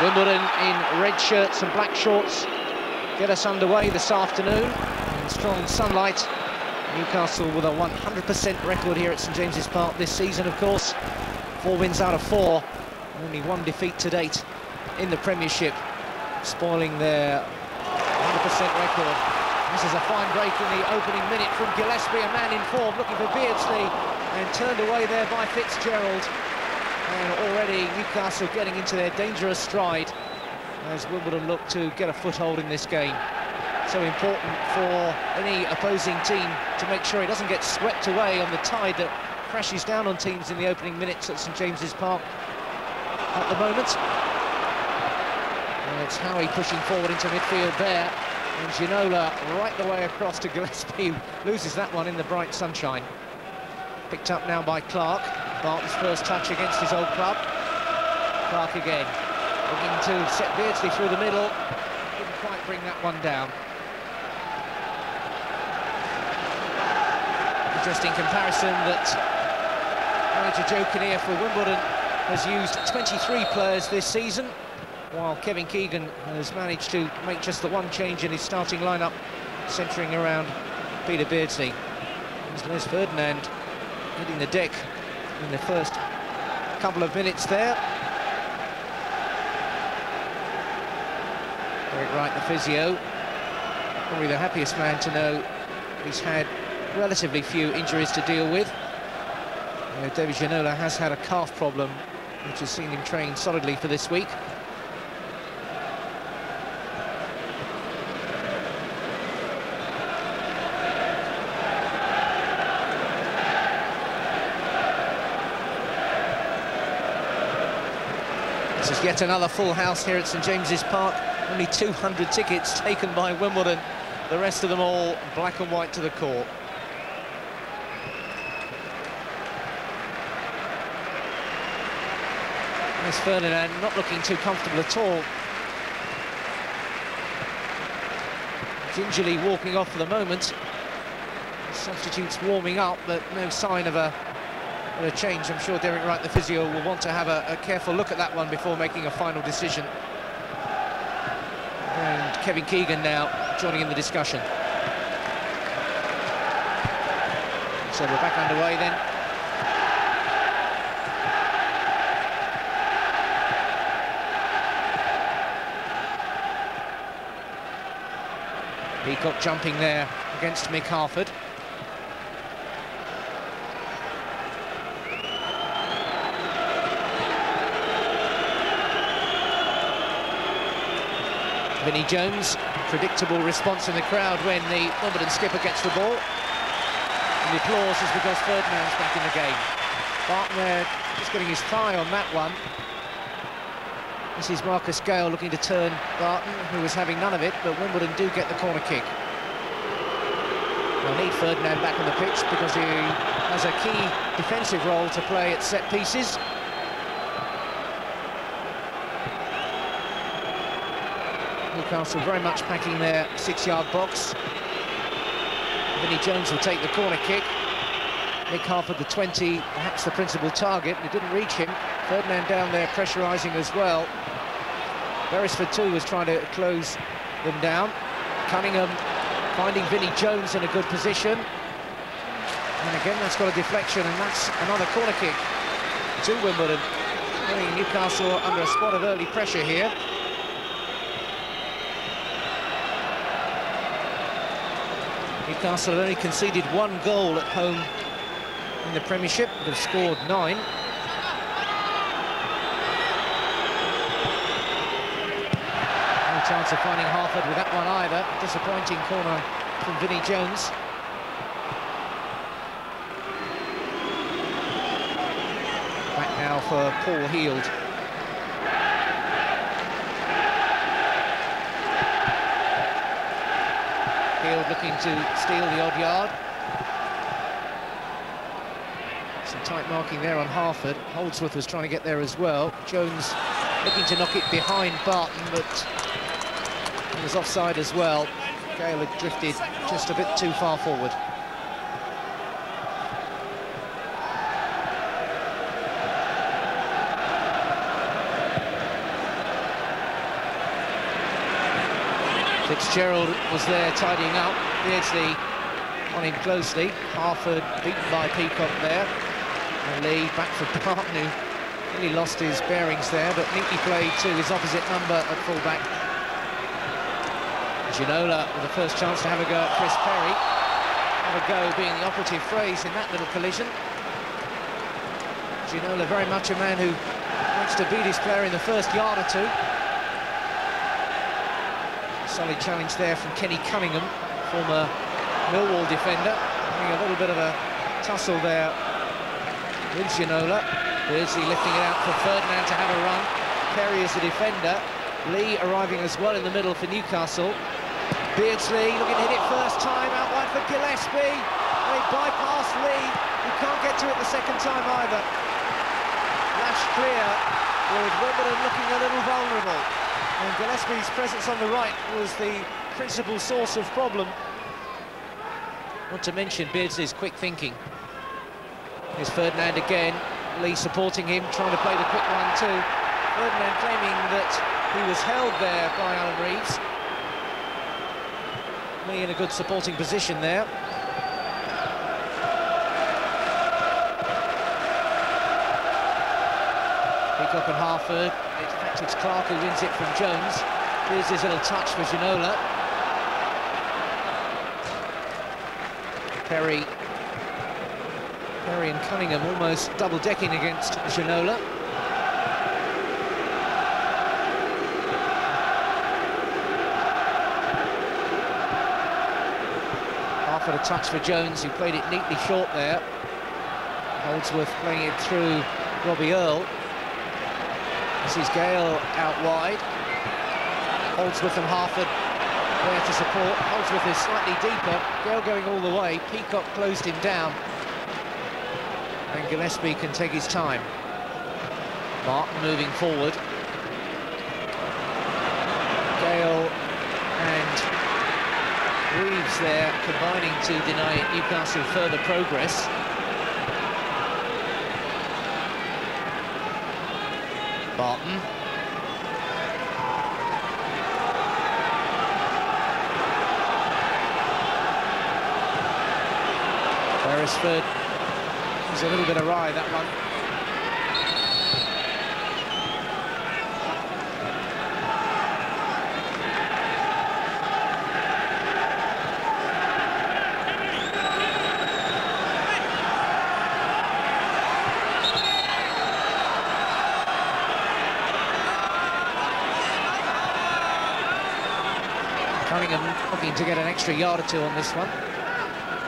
Wimbledon in red shirts and black shorts get us underway this afternoon in strong sunlight. Newcastle with a 100% record here at St James's Park this season, of course. 4 wins out of 4, only 1 defeat to date in the Premiership, spoiling their 100% record. This is a fine break in the opening minute from Gillespie, a man in form, looking for Beardsley, and turned away there by Fitzgerald. And already Newcastle getting into their dangerous stride as Wimbledon look to get a foothold in this game. So important for any opposing team to make sure it doesn't get swept away on the tide that crashes down on teams in the opening minutes at St James's Park at the moment. And it's Howey pushing forward into midfield there, and Ginola right the way across to Gillespie, loses that one in the bright sunshine. Picked up now by Clark. Barton's first touch against his old club. Clark again, looking to set Beardsley through the middle. Couldn't quite bring that one down. Interesting comparison that manager Joe Kinnear for Wimbledon has used 23 players this season, while Kevin Keegan has managed to make just the one change in his starting lineup, centering around Peter Beardsley. There's Ferdinand hitting the deck in the first couple of minutes there. Derek Wright, the physio, probably the happiest man to know he's had relatively few injuries to deal with. David Ginola has had a calf problem, which has seen him train solidly for this week. This is yet another full house here at St James's Park. Only 200 tickets taken by Wimbledon. The rest of them all black and white to the court. There's Ferdinand, not looking too comfortable at all. Gingerly walking off for the moment. Substitutes warming up, but no sign of a change. I'm sure Derek Wright, the physio, will want to have a careful look at that one before making a final decision. And Kevin Keegan now joining in the discussion. So we're back underway then. Peacock jumping there against Mick Harford. Vinnie Jones, predictable response in the crowd when the Wimbledon skipper gets the ball. And the applause is because Ferdinand's back in the game. Barton there just getting his thigh on that one. This is Marcus Gale looking to turn Barton, who was having none of it, but Wimbledon do get the corner kick. They'll need Ferdinand back on the pitch because he has a key defensive role to play at set pieces. Newcastle very much packing their 6-yard box. Vinnie Jones will take the corner kick. Mick Harford, the 20, perhaps the principal target. It didn't reach him. Ferdinand down there pressurising as well. Beresford too was trying to close them down. Cunningham finding Vinnie Jones in a good position. And again, that's got a deflection, and that's another corner kick to Wimbledon. Putting Newcastle under a spot of early pressure here. Newcastle have only conceded 1 goal at home in the Premiership, but have scored 9. No chance of finding Harford with that one either. Disappointing corner from Vinnie Jones. Back now for Paul Heald. Heald looking to steal the odd yard. Some tight marking there on Harford. Holdsworth was trying to get there as well. Jones looking to knock it behind Barton, but he was offside as well. Gale had drifted just a bit too far forward. Fitzgerald was there tidying up. Beardsley on him closely. Harford beaten by Peacock there. And Lee back for Barton, who really lost his bearings there, but neatly played to his opposite number at full-back. Ginola with the first chance to have a go at Chris Perry. Have a go being the operative phrase in that little collision. Ginola very much a man who wants to beat his player in the first yard or two. Solid challenge there from Kenny Cunningham, former Millwall defender, having a little bit of a tussle there with Ginola. Beardsley lifting it out for Ferdinand to have a run. Perry is the defender. Lee arriving as well in the middle for Newcastle. Beardsley looking to hit it first time, out wide for Gillespie. They bypass Lee, who can't get to it the second time either. Lash clear, with Wimbledon looking a little vulnerable. And Gillespie's presence on the right was the principal source of problem. Not to mention Beardsley's quick thinking. Here's Ferdinand again, Lee supporting him, trying to play the quick one too. Ferdinand claiming that he was held there by Alan Reeves. Lee in a good supporting position there. Peacock and Harford. In fact, it's Clark who wins it from Jones. Here's his little touch for Ginola. Perry and Cunningham almost double-decking against Ginola. Harford a touch for Jones, who played it neatly short there. Holdsworth playing it through Robbie Earle. This is Gale out wide. Holdsworth and Harford there to support. Holdsworth is slightly deeper. Gale going all the way. Peacock closed him down. And Gillespie can take his time. Barton moving forward. Gale and Reeves there combining to deny Newcastle further progress. Barton. Beresford. It was a little bit awry, that one. Cunningham looking to get an extra yard or two on this one.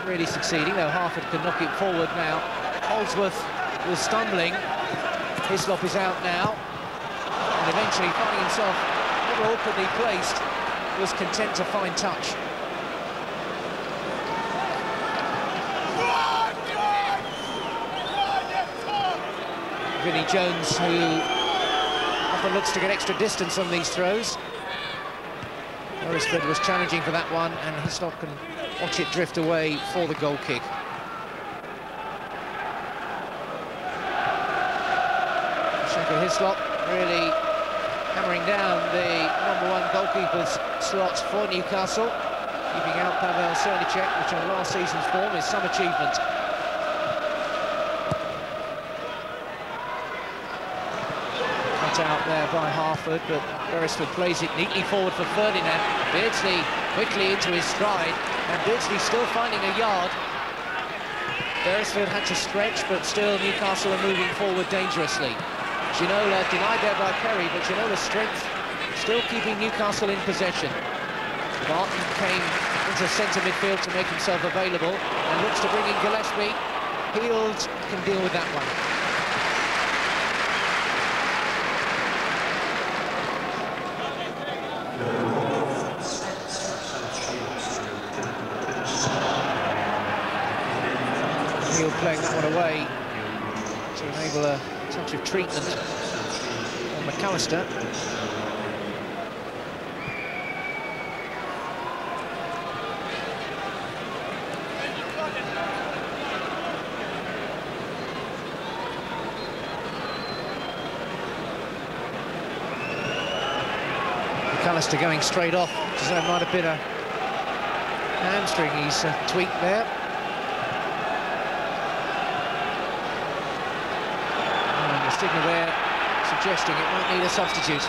Really succeeding, though Harford can knock it forward now. Holdsworth was stumbling. Hislop is out now. And eventually, finding himself a little awkwardly placed, was content to find touch. Vinnie Jones, who often looks to get extra distance on these throws. Beresford was challenging for that one, and Hislop can watch it drift away for the goal kick. Hislop really hammering down the #1 goalkeeper's slots for Newcastle, keeping out Pavel Cernicek, which on last season's form is some achievement. Cut out there by Harford, but Beresford plays it neatly forward for Ferdinand. Beardsley quickly into his stride, and Beardsley still finding a yard. Beresford had to stretch, but still Newcastle are moving forward dangerously. Ginola denied there by Perry, but Ginola's strength still keeping Newcastle in possession. Barton came into centre midfield to make himself available and looks to bring in Gillespie. Heald can deal with that one. Heald playing that one away to enable a touch of treatment on McAllister. McAllister going straight off, because there might have been a hamstring he's tweaked there. And the signal there suggesting it might need a substitute.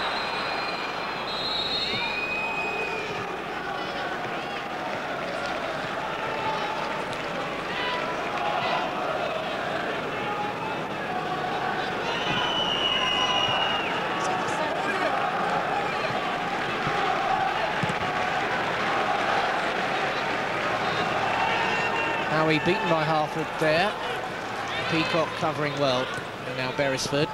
Howey beaten by Harford there. Peacock covering well. And now Beresford.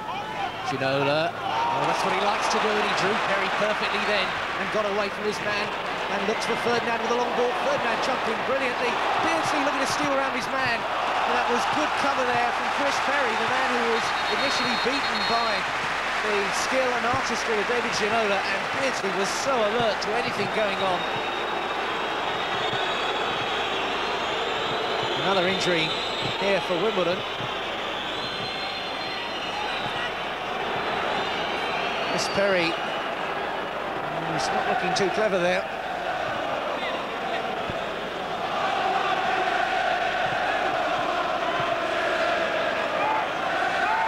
Ginola. Oh, that's what he likes to do, and he drew Perry perfectly then and got away from his man and looks for Ferdinand with a long ball. Ferdinand jumping brilliantly. Beardsley looking to steal around his man. And that was good cover there from Chris Perry, the man who was initially beaten by the skill and artistry of David Ginola, and Beardsley was so alert to anything going on. Another injury here for Wimbledon. Chris Perry, he's not looking too clever there.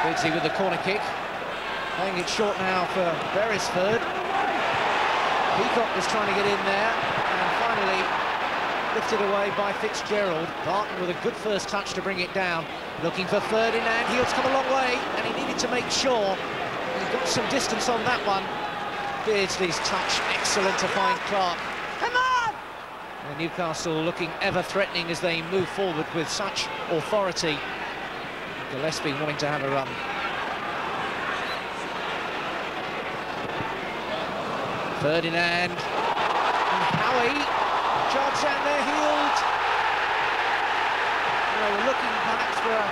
Beardsley with the corner kick. Playing it short now for Beresford. Peacock was trying to get in there, and finally lifted away by Fitzgerald. Barton with a good first touch to bring it down. Looking for Ferdinand. Heels come a long way, and he needed to make sure. He got some distance on that one. Beardsley's touch, excellent to find Clark. Come on! And Newcastle looking ever threatening as they move forward with such authority. Gillespie wanting to have a run. Ferdinand. And Howey. Charge down there, Heald. Well, we're looking perhaps for a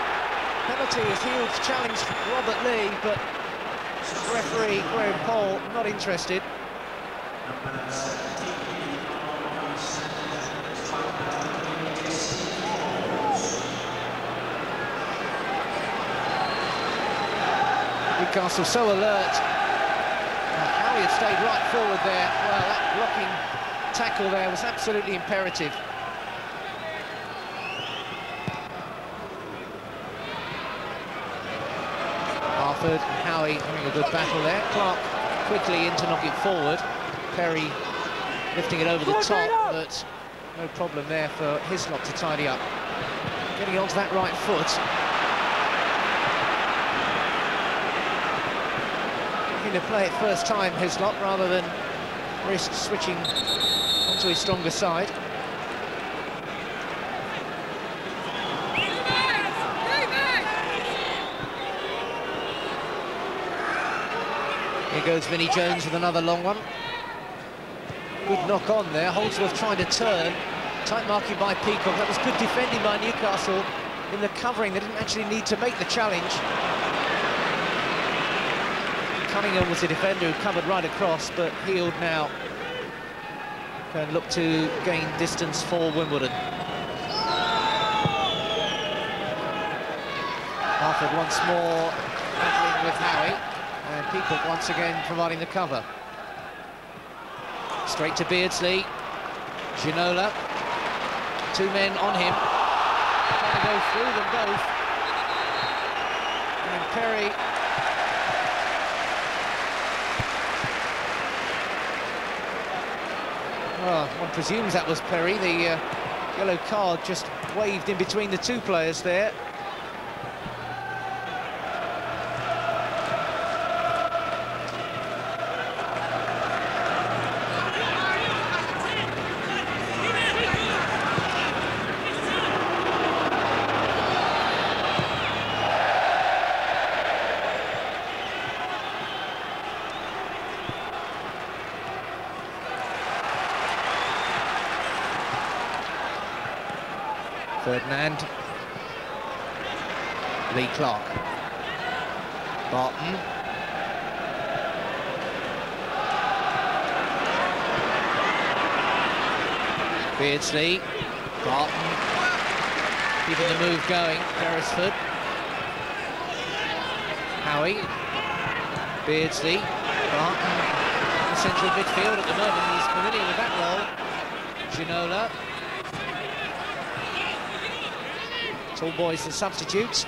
penalty as Heald's challenged Robert Lee, but referee Graham Poll not interested. Newcastle so alert. Howey had stayed right forward there. Well, that blocking tackle there was absolutely imperative. Harford and Howey having a good battle there. Clark quickly in to knock it forward. Perry lifting it over the top, but no problem there for Hislop to tidy up. Getting onto that right foot. Looking to play it first time, Hislop, rather than risk switching onto his stronger side. Here goes Vinnie Jones with another long one. Good knock on there. Holdsworth trying to turn. Tight marking by Peacock. That was good defending by Newcastle in the covering. They didn't actually need to make the challenge. Cunningham was the defender who covered right across, but Heald now can look to gain distance for Wimbledon. Harford once more battling with Howey, and Peacock once again providing the cover. Straight to Beardsley. Ginola. Two men on him. Trying to go through them both. And Perry. Well, one presumes that was Perry. The yellow card just waved in between the two players there. Ferdinand. Lee Clark. Barton. Beardsley. Barton. Keeping the move going. Beresford. Howey. Beardsley. Barton. central midfield at the moment. He's familiar with that role. Ginola. Tall boys, the substitutes.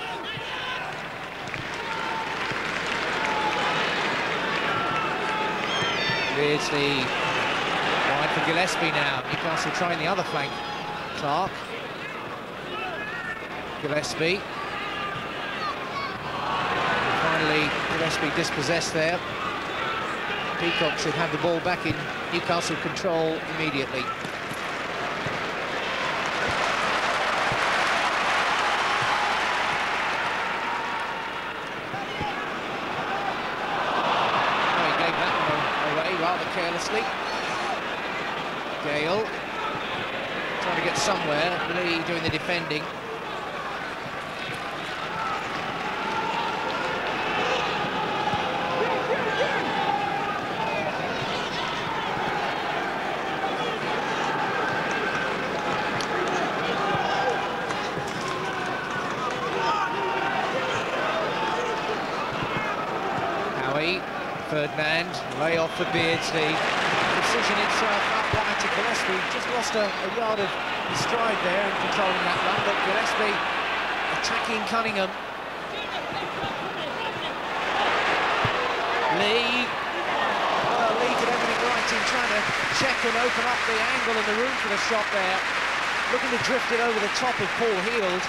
Beardsley wide for Gillespie now. Newcastle trying the other flank. Clark. Gillespie. And finally, Gillespie dispossessed there. Peacock should have the ball back in Newcastle control immediately. Carelessly. Gale trying to get somewhere. Lee doing the defending. Howey. Ferdinand, lay off for Beardsley. Precision itself up wide to Gillespie. Just lost a yard of stride there and controlling that run, but Gillespie attacking Cunningham. Lee. Well, Lee did everything right in trying to check and open up the angle and the room for the shot there. Looking to drift it over the top of Paul Heald.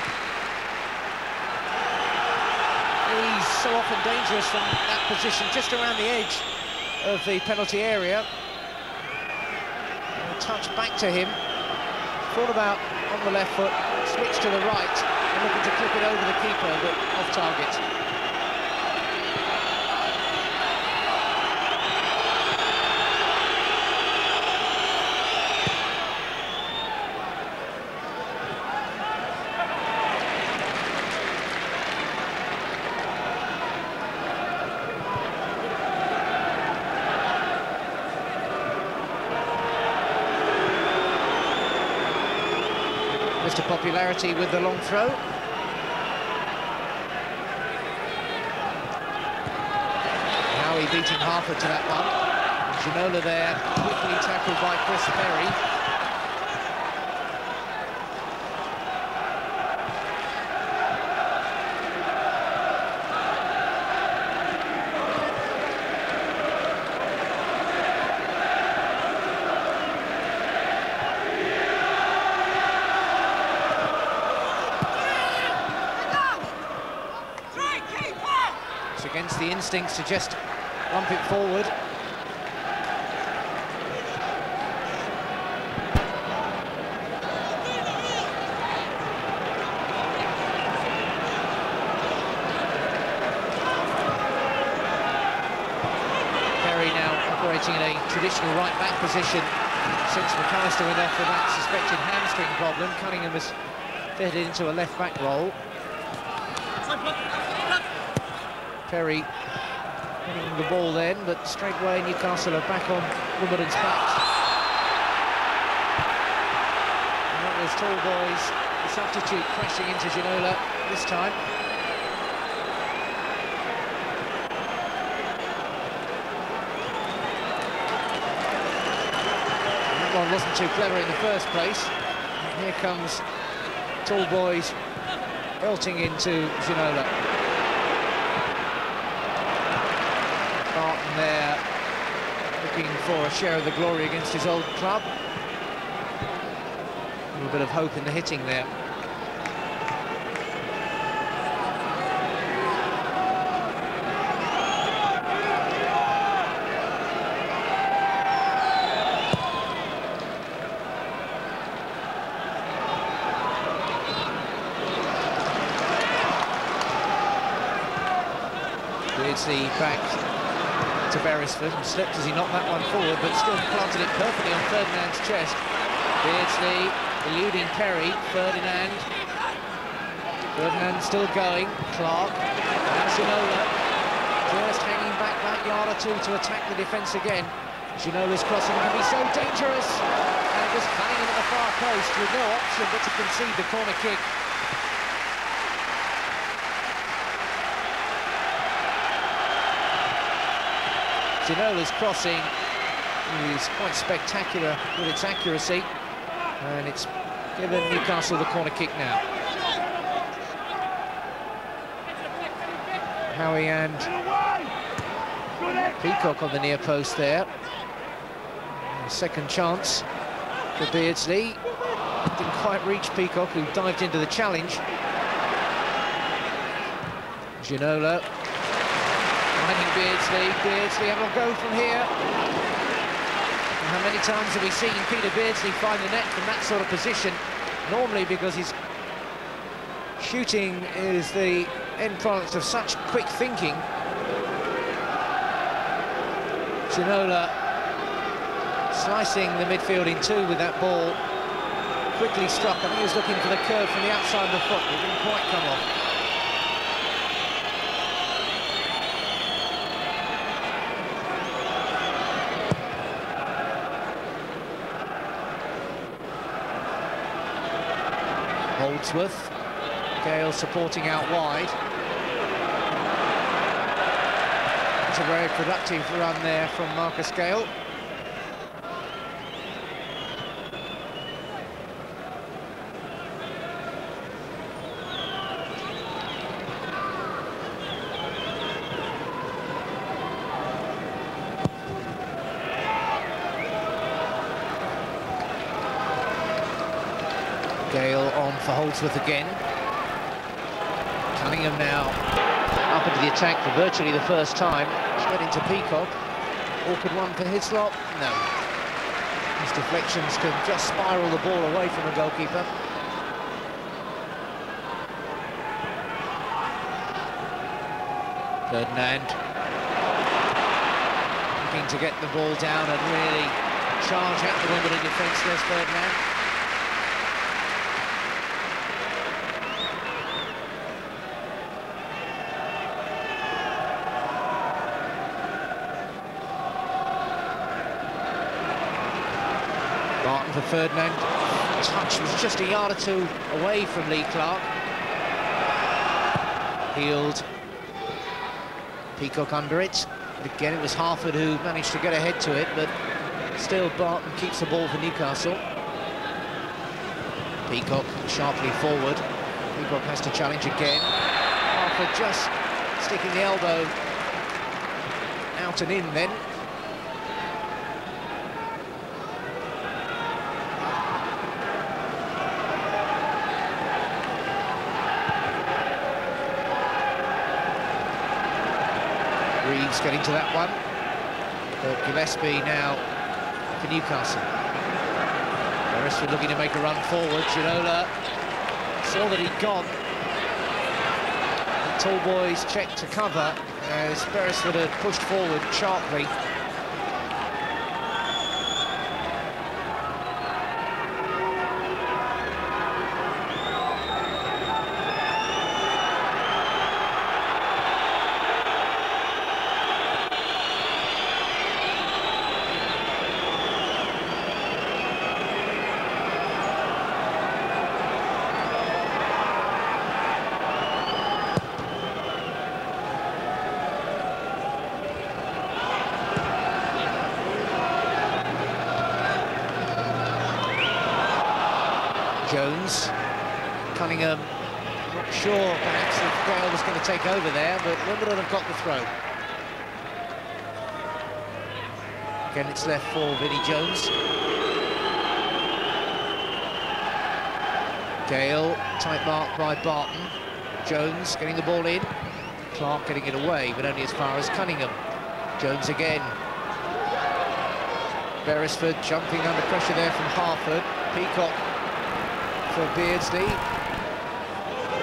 He's so often dangerous from that position, just around the edge of the penalty area. A touch back to him. Thought about on the left foot, switched to the right, and looking to clip it over the keeper, but off target. Mr. Popularity with the long throw. Howey beating Harford to that one. Ginola there, quickly tackled by Chris Perry. Against the instincts to just lump it forward. Perry now operating in a traditional right-back position since McAllister went off with that suspected hamstring problem. Cunningham has fitted into a left-back role. Perry winning the ball then, but straight away Newcastle are back on Wimbledon's back. And that was Tall Boys, the substitute, crashing into Ginola this time. And that one wasn't too clever in the first place. And here comes Tall Boys belting into Ginola. There, looking for a share of the glory against his old club. A little bit of hope in the hitting there. Beardsley back to Beresford, and slipped as he knocked that one forward, but still planted it perfectly on Ferdinand's chest. Beardsley eluding Perry. Ferdinand still going. Clark, and Ginola just hanging back that yard or two to attack the defence again. Ginola's crossing can be so dangerous, and it was Cunningham at the far post with no option but to concede the corner kick. Ginola's crossing is quite spectacular with its accuracy, and it's given Newcastle the corner kick now. Howey and Peacock on the near post there. Second chance for Beardsley. Didn't quite reach Peacock, who dived into the challenge. Ginola finding Beardsley. Beardsley having a go from here. And how many times have we seen Peter Beardsley find the net from that sort of position? Normally, because his shooting is the end product of such quick thinking. Ginola slicing the midfield in two with that ball. Quickly struck. I think he was looking for the curve from the outside of the foot, but it didn't quite come off. Holdsworth. Gale supporting out wide. It's a very productive run there from Marcus Gale. Gale on for Holdsworth again. Cunningham now up into the attack for virtually the first time. Straight into Peacock. Awkward one for Hislop. No. His deflections can just spiral the ball away from the goalkeeper. Ferdinand. Looking to get the ball down and really charge at the Wimbledon defence. There's Ferdinand. For Ferdinand, touch was just a yard or two away from Lee Clark. Healed. Peacock under it. But again, it was Harford who managed to get ahead to it, but still Barton keeps the ball for Newcastle. Peacock sharply forward. Peacock has to challenge again. Harford just sticking the elbow out and in then. Reeves getting to that one. But Gillespie now for Newcastle. Beresford looking to make a run forward. Ginola saw that he'd gone. The tall boys checked to cover as Beresford had pushed forward sharply. Jones, Cunningham, not sure perhaps if Gale was going to take over there, but Wimbledon have got the throw. Again, it's left for Vinnie Jones. Gale, tight mark by Barton. Jones getting the ball in. Clark getting it away, but only as far as Cunningham. Jones again. Beresford jumping under pressure there from Harford. Peacock for Beardsley.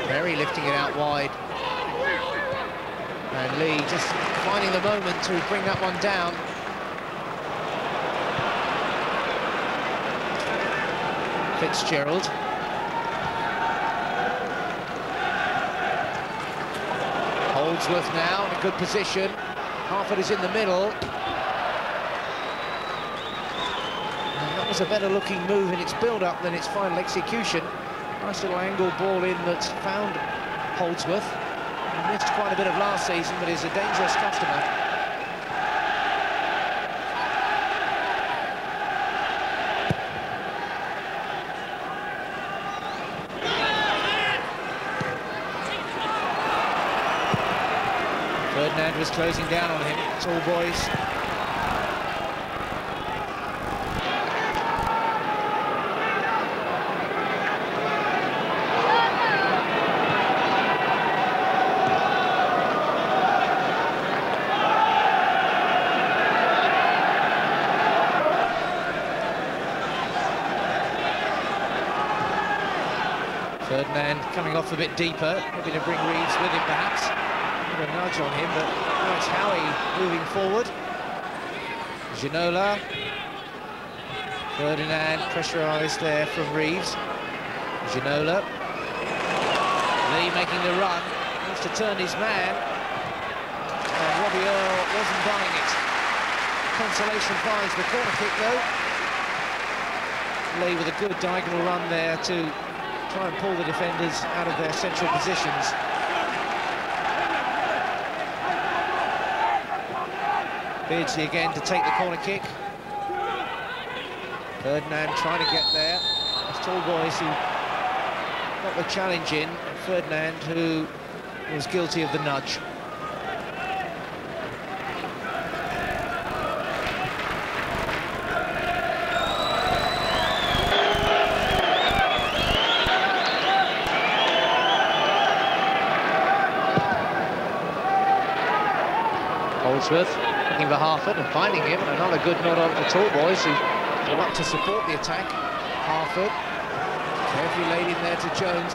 Perry lifting it out wide. And Lee just finding the moment to bring that one down. Fitzgerald. Holdsworth now in a good position. Harford is in the middle. That was a better looking move in its build-up than its final execution. Nice little angle ball in that's found Holdsworth. He missed quite a bit of last season, but is a dangerous customer. Ferdinand was closing down on him. Tall boys. Ferdinand coming off a bit deeper, hoping to bring Reeves with him perhaps. A nudge on him, but now it's Howey moving forward. Ginola. Ferdinand pressurised there from Reeves. Ginola. Lee making the run, wants to turn his man. And Robbie Earl wasn't buying it. Consolation finds the corner kick though. Lee with a good diagonal run there to try and pull the defenders out of their central positions. Beardsley again to take the corner kick. Ferdinand trying to get there. It's tall boys who got the challenge in. Ferdinand who was guilty of the nudge. Holdsworth looking for Harford and finding him, and another good nod on the tall boys who come up to support the attack. Harford carefully laid in there to Jones.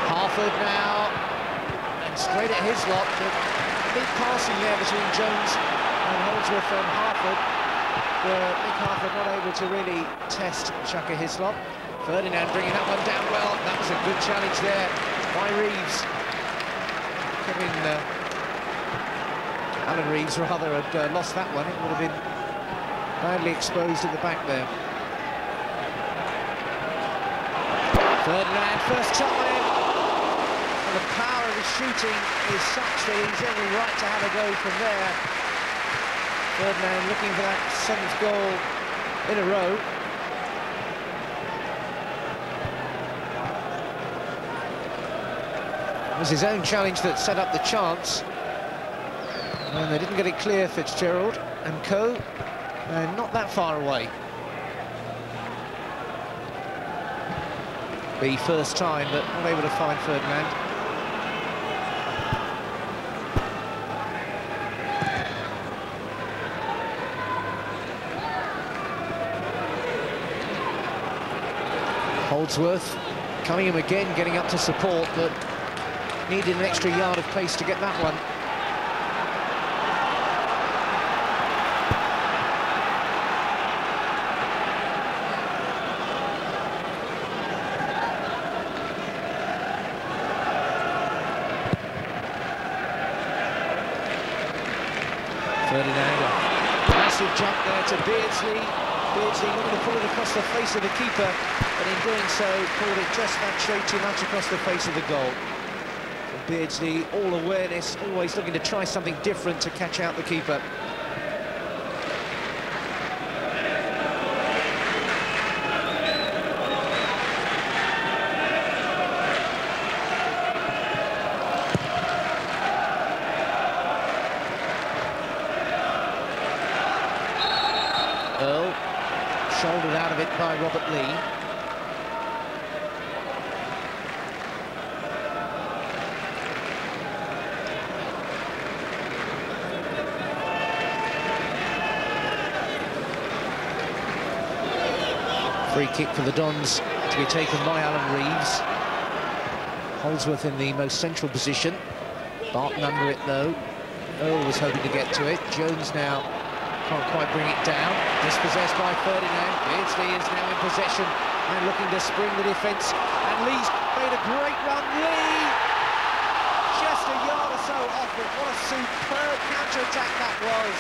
Harford now, and straight at Hislop. Big passing there between Jones and Holdsworth and Harford. Nick Harford not able to really test Shaka Hislop. Ferdinand bringing that one down well. That was a good challenge there by Reeves. Alan Reeves rather had lost that one. It would have been badly exposed at the back there. Ferdinand, first time. And the power of his shooting is such that he's every right to have a go from there. Ferdinand looking for that 7th goal in a row. It was his own challenge that set up the chance. And they didn't get it clear, Fitzgerald and co. Not that far away. The first time, but not able to find Ferdinand. Holdsworth coming him again, getting up to support, but needed an extra yard of pace to get that one. Ferdinand, a massive jump there to Beardsley. Beardsley looking to pull it across the face of the keeper, but in doing so, pulled it just that shade too much across the face of the goal. And Beardsley, all awareness, always looking to try something different to catch out the keeper. Earl, shouldered out of it by Robert Lee. Free kick for the Dons to be taken by Alan Reeves. Holdsworth in the most central position. Barton under it though. Earl was hoping to get to it. Jones now can't quite bring it down. Dispossessed by Ferdinand. Beardsley is now in possession and looking to spring the defence. And Lee's made a great run. Lee! Just a yard or so off it. What a superb counter-attack that was.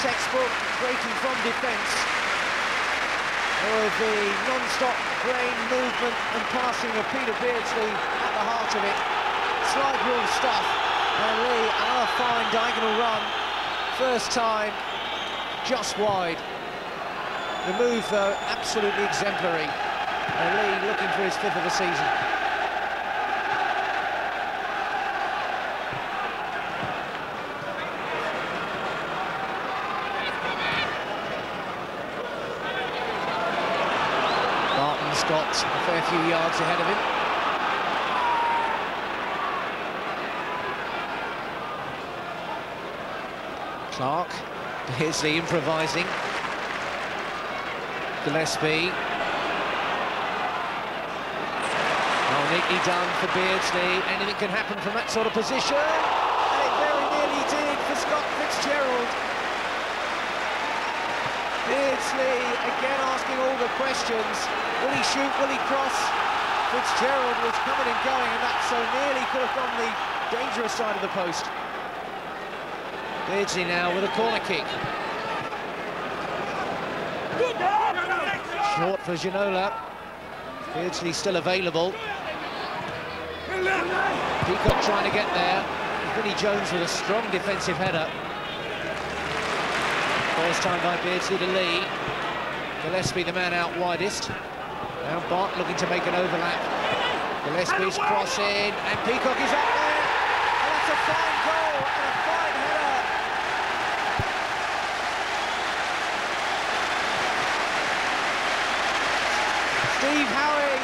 Textbook breaking from defence. With the non-stop brain movement and passing of Peter Beardsley at the heart of it. Slide rule stuff. And Lee, another fine diagonal run. First time, just wide. The move, though, absolutely exemplary. And Lee looking for his 5th of the season. few yards ahead of him. Clark, Beardsley improvising. Gillespie. Oh, neatly done for Beardsley. Anything can happen from that sort of position. And it very nearly did for Scott Fitzgerald. Beardsley again asking all the questions. Will he shoot? Will he cross? Fitzgerald was coming and going, and that so nearly could have gone the dangerous side of the post. Beardsley now with a corner kick. Short for Ginola. Beardsley still available. Peacock trying to get there. Vinnie Jones with a strong defensive header. First time by Beardsley to Lee. Gillespie the man out widest. Now Bart looking to make an overlap. Gillespie's crossing, and Peacock is up there. And that's a fine goal and a fine header. Steve Howey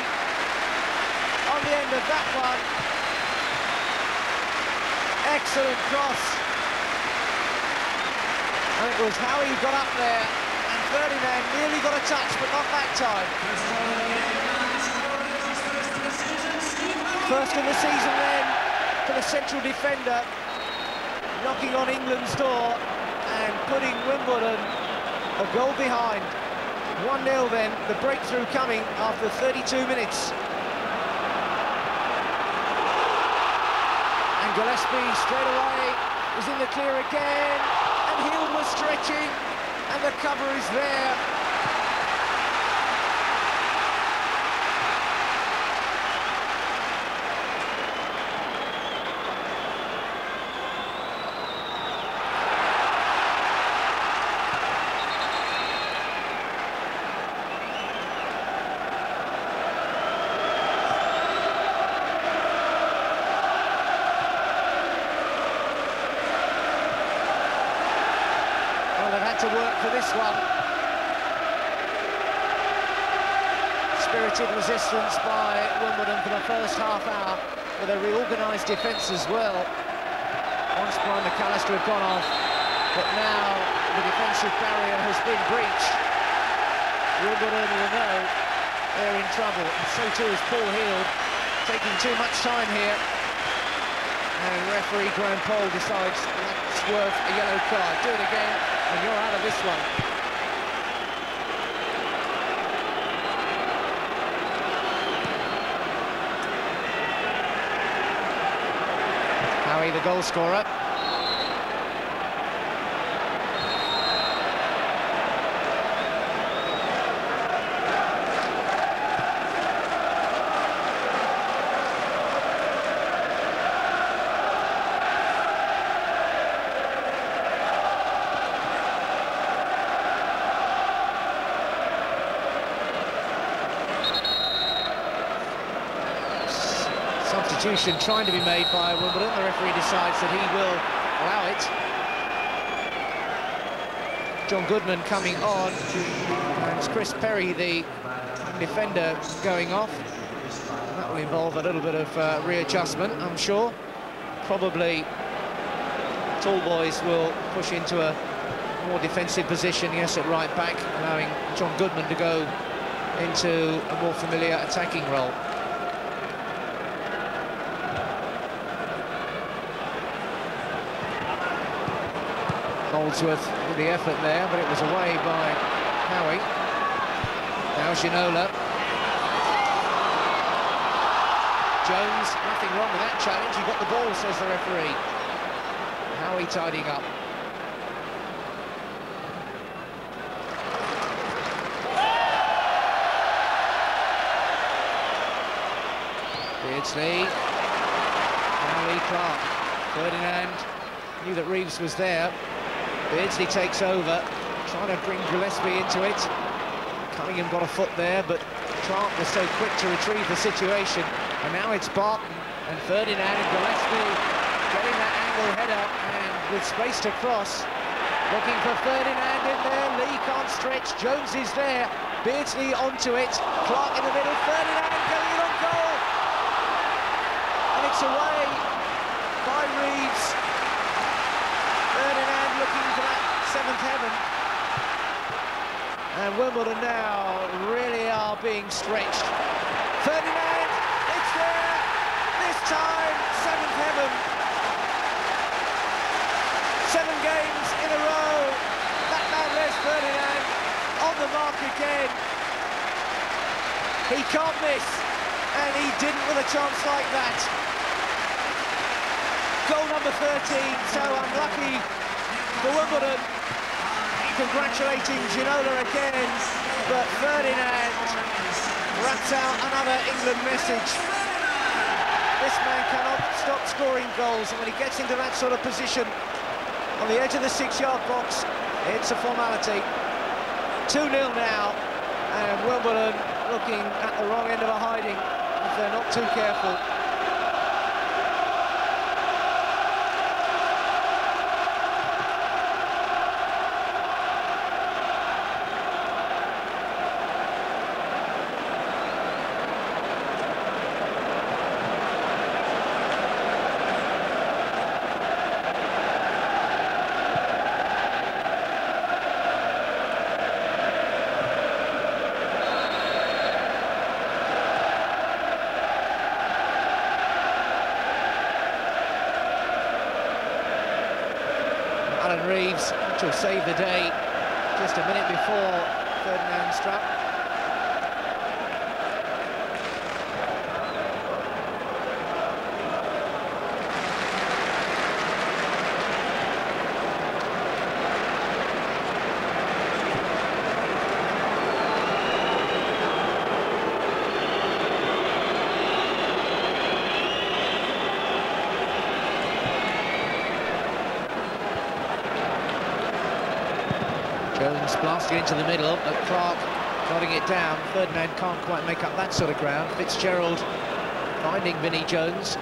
on the end of that one. Excellent cross. And it was Howey who got up there, and Ferdinand nearly got a touch, but not that time. First of the season then for the central defender, knocking on England's door and putting Wimbledon a goal behind. 1-0 then, the breakthrough coming after 32 minutes. And Gillespie straight away is in the clear again, and Hill was stretching, and the cover is there. To work for this one. Spirited resistance by Wimbledon for the first half hour, with a reorganised defence as well. Once Brian McAllister had gone off, but now the defensive barrier has been breached. Wimbledon will know they're in trouble, and so too is Paul Heald, taking too much time here. And referee Graham Poll decides that's worth a yellow card. Do it again, and you're out of this one. Howey, the goal scorer. Substitution trying to be made by Wimbledon. The referee decides that he will allow it. John Goodman coming on, and it's Chris Perry, the defender, going off. And that will involve a little bit of readjustment, I'm sure. Probably tall boys will push into a more defensive position, yes, at right back, allowing John Goodman to go into a more familiar attacking role. Holdsworth with the effort there, but it was away by Howey. Now Ginola. Jones, nothing wrong with that challenge. He got the ball, says the referee. Howey tidying up. Beardsley. Now Lee Clark. Ferdinand knew that Reeves was there. Beardsley takes over, trying to bring Gillespie into it. Cunningham got a foot there, but Trant was so quick to retrieve the situation. And now it's Barton and Ferdinand and Gillespie getting that angle header, and with space to cross. Looking for Ferdinand in there, Lee can't stretch, Jones is there. Beardsley onto it, Clark in the middle, Ferdinand going in on goal, and it's away by Reeves. Ferdinand looking for that seventh heaven, and Wimbledon now really are being stretched. Ferdinand, it's there, this time, seventh heaven. 7 games in a row, that man Les Ferdinand on the mark again. He can't miss, and he didn't with a chance like that. Goal number 13, so unlucky for Wimbledon. Congratulating Ginola again, but Ferdinand raps out another England message. This man cannot stop scoring goals, and when he gets into that sort of position on the edge of the 6-yard box, it's a formality. 2-0 now, and Wimbledon looking at the wrong end of a hiding if they're not too careful. Reeves, which will save the day just a minute before Ferdinand's trap. Jones blasting into the middle, but Clark nodding it down. Ferdinand can't quite make up that sort of ground. Fitzgerald finding Vinnie Jones.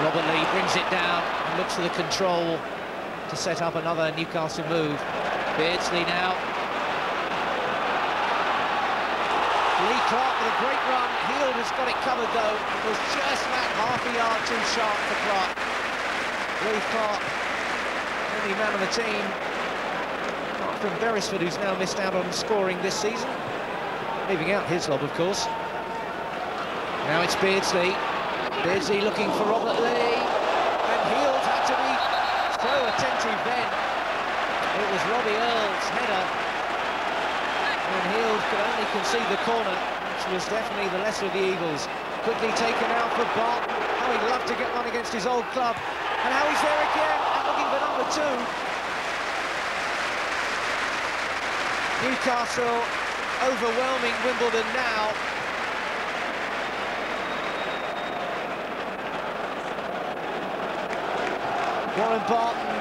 Robert Lee brings it down and looks for the control to set up another Newcastle move. Beardsley now. Lee Clark with a great run. Heald has got it covered though. It was just that half a yard too sharp for Clark. Lee Clark, only man of the team from Beresford, who's now missed out on scoring this season, leaving out his lob, of course. Now it's Beardsley. Beardsley looking for Robert Lee, and Heald had to be so attentive then. It was Robbie Earle's header, and Heald could only concede the corner, which was definitely the lesser of the evils. Quickly taken out for Barton. How he'd love to get one against his old club, and how he's there again, and looking for number 2. Newcastle overwhelming Wimbledon now. Warren Barton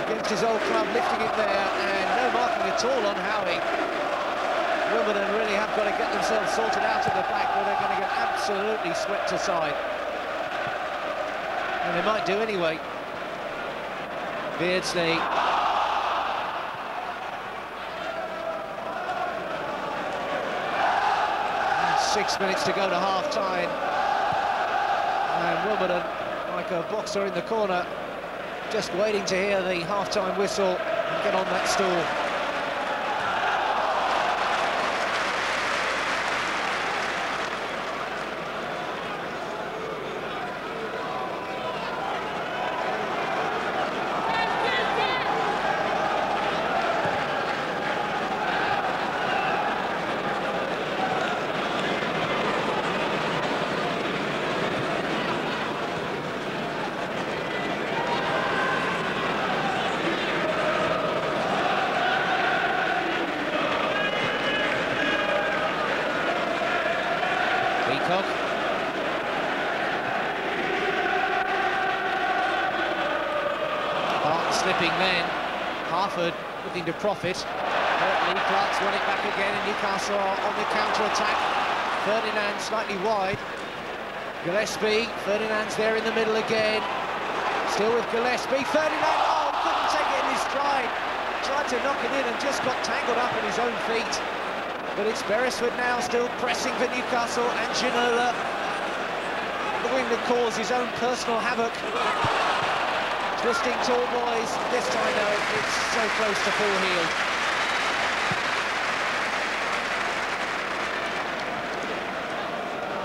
against his old club, lifting it there, and no marking at all on Howey. Wimbledon really have got to get themselves sorted out at the back, or they're going to get absolutely swept aside. And they might do anyway. Beardsley. 6 minutes to go to half-time, and Wimbledon, like a boxer in the corner, just waiting to hear the half-time whistle and get on that stool. Slipping then, Harford looking to profit. Lee Clark's won it back again, and Newcastle on the counter-attack. Ferdinand slightly wide. Gillespie, Ferdinand's there in the middle again. Still with Gillespie, Ferdinand, oh, couldn't take it in his stride. tried to knock it in and just got tangled up in his own feet. But it's Beresford now still pressing for Newcastle, and Ginola going to cause his own personal havoc. Twisting tall boys. This time, though, it's so close to full heeled.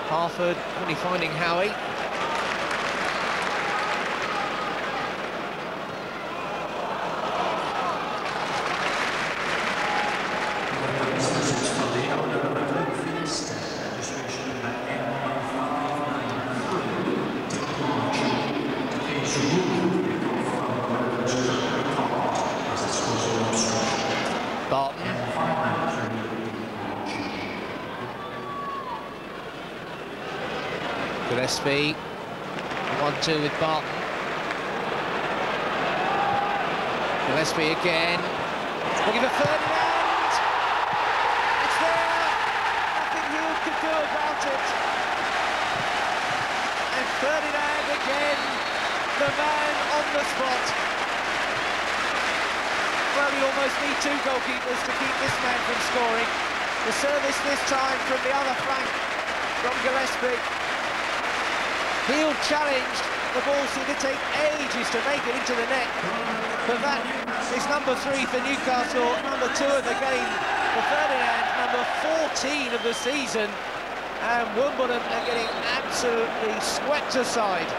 Harford only finding Howey. Gillespie, 1-2 with Barton. Gillespie again, looking for Ferdinand. It's there, nothing Hill could do about it. And Ferdinand again, the man on the spot. Well, you almost need two goalkeepers to keep this man from scoring. The service this time from the other flank from Gillespie. Hill challenged, the ball seemed to take ages to make it into the net. But that is number 3 for Newcastle, number 2 of the game for Ferdinand, number 14 of the season. And Wimbledon are getting absolutely swept aside.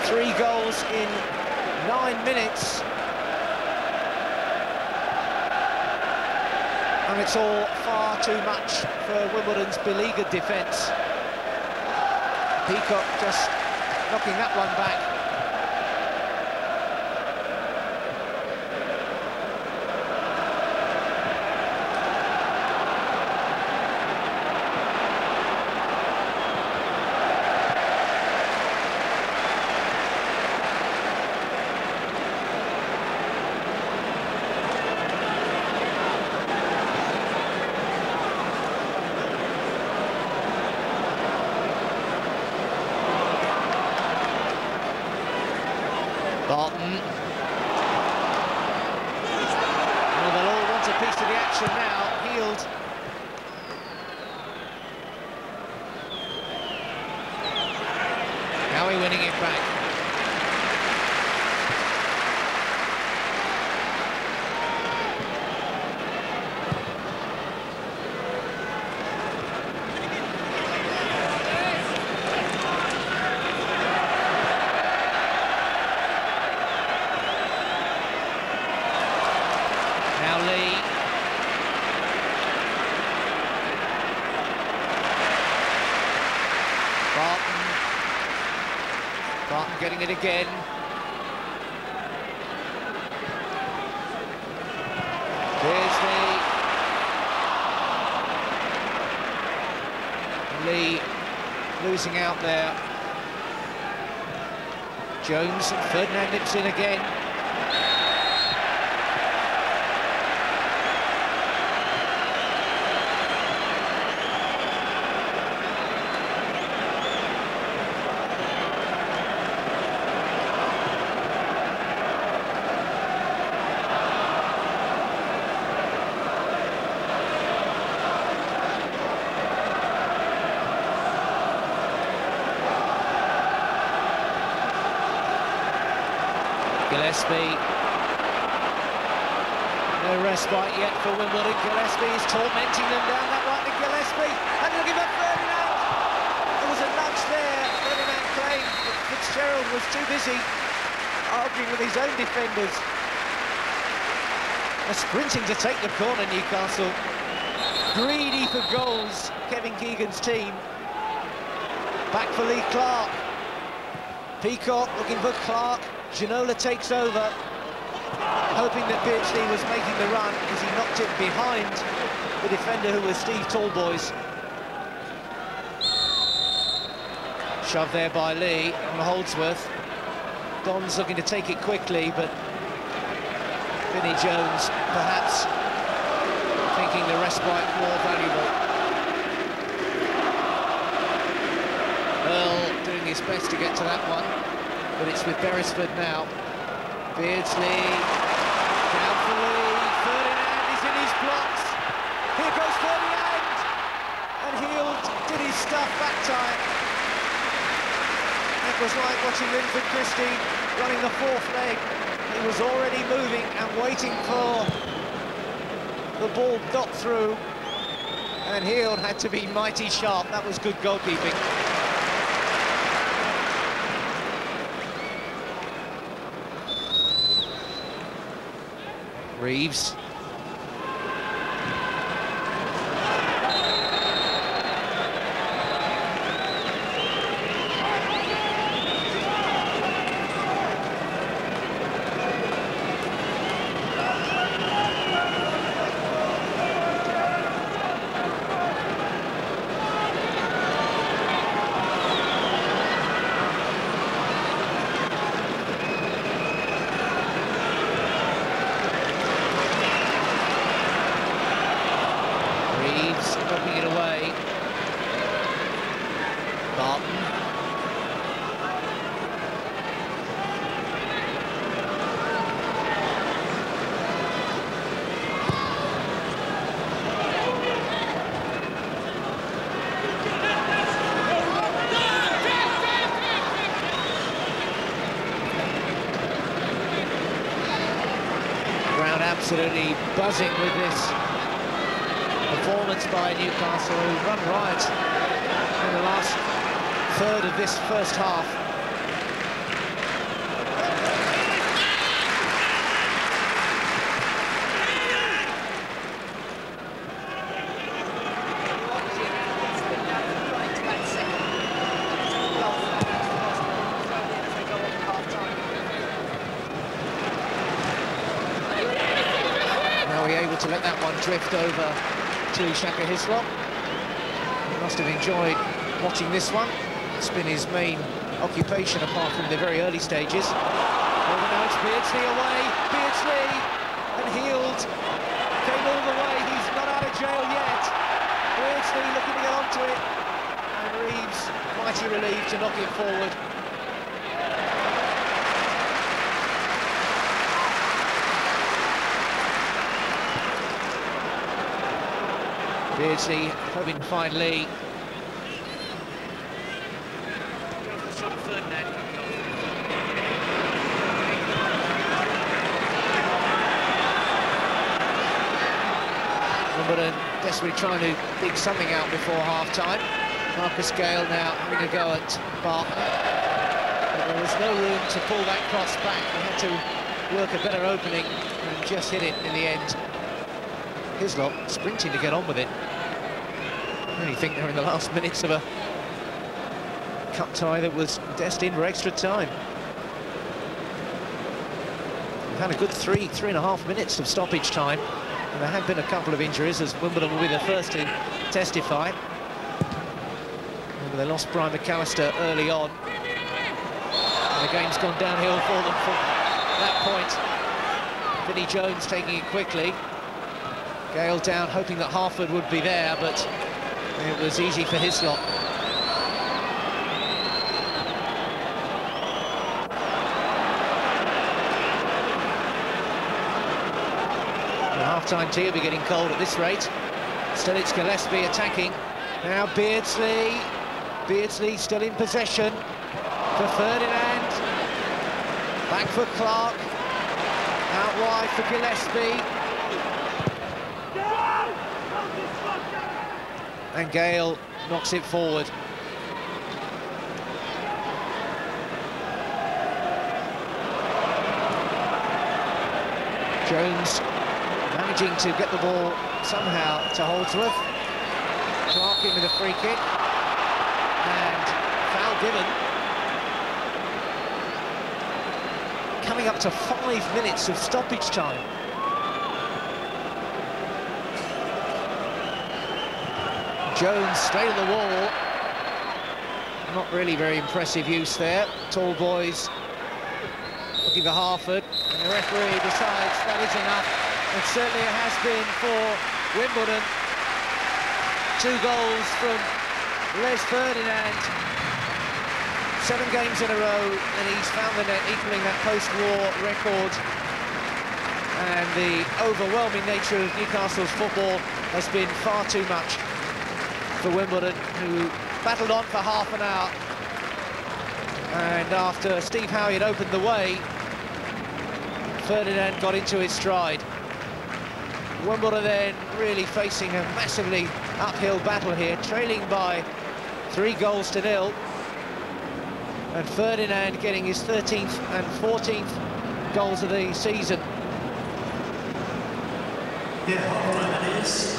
Three goals in 9 minutes. And it's all far too much for Wimbledon's beleaguered defence. Peacock just knocking that one back. Barton. Well, they'll all want a piece of the action now. Healed. Howey winning it back. Barton getting it again. There's Lee losing out there. Jones, Ferdinand nips in again. Gillespie. No respite yet for Wimbledon. Gillespie is tormenting them down that right to Gillespie. And looking for Ferdinand. There was a nudge there. Ferdinand claimed that Fitzgerald was too busy arguing with his own defenders. They're sprinting to take the corner, Newcastle. Greedy for goals, Kevin Keegan's team. Back for Lee Clark. Peacock looking for Clark. Ginola takes over, hoping that Beardsley was making the run because he knocked it behind the defender who was Steve Tallboys. Shoved there by Lee on Holdsworth. Don's looking to take it quickly, but Vinnie Jones perhaps thinking the respite more valuable. his best to get to that one, but it's with Beresford now. Beardsley, down for Lee, Ferdinand is in his blocks. Here goes Ferdinand, and Heald did his stuff that time. It was like watching Linford Christie running the fourth leg. He was already moving and waiting for the ball got through, and Heald had to be mighty sharp. That was good goalkeeping. Reeves. Knocking it away. Barton. Ground absolutely buzzing with this performance by Newcastle, who run riot in the last third of this first half. Now we're able to let that one drift over to Shaka Hislop. He must have enjoyed watching this one. It's been his main occupation apart from the very early stages. Well, now it's Beardsley away, Beardsley, and Heald came all the way. He's not out of jail yet. Beardsley looking to get onto it, and Reeves mighty relieved to knock it forward. Beardsley hoping to find Lee. Wimbledon desperately trying to dig something out before half-time. Marcus Gale now having a go at Barton. But there was no room to pull that cross back. He had to work a better opening and just hit it in the end. Hislop sprinting to get on with it. I really think they're in the last minutes of a cup tie that was destined for extra time. We've had a good three and a half minutes of stoppage time, and there have been a couple of injuries, as Wimbledon will be the first to testify. Remember, they lost Brian McAllister early on, and the game's gone downhill for them from that point. Vinnie Jones taking it quickly. Gale down, hoping that Harford would be there, but it was easy for Hislop. The half-time tea will be getting cold at this rate. Still it's Gillespie attacking. Now Beardsley. Beardsley still in possession for Ferdinand. Back for Clark. Out wide for Gillespie. And Gale knocks it forward. Jones managing to get the ball somehow to Holdsworth. Clark in with a free kick. And foul given. Coming up to 5 minutes of stoppage time. Jones straight at the wall. Not really very impressive use there. Tall boys looking for Harford, and the referee decides that is enough. And certainly it has been for Wimbledon. 2 goals from Les Ferdinand. 7 games in a row, and he's found the net, equaling that post-war record. And the overwhelming nature of Newcastle's football has been far too much for Wimbledon, who battled on for half an hour. And after Steve Howey had opened the way, Ferdinand got into his stride. Wimbledon then really facing a massively uphill battle here, trailing by 3 goals to 0. And Ferdinand getting his 13th and 14th goals of the season. Yeah, half-time it is.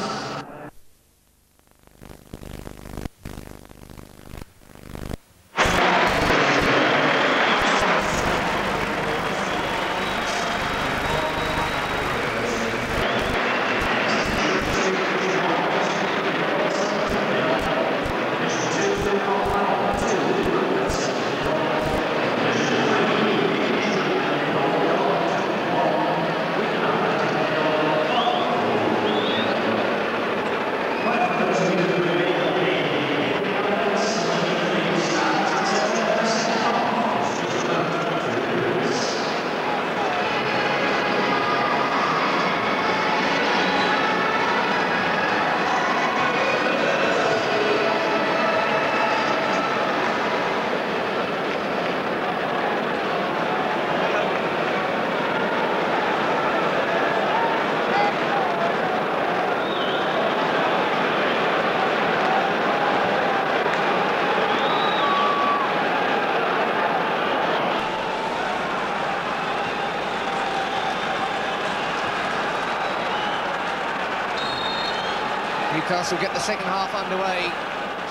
Newcastle get the second half underway,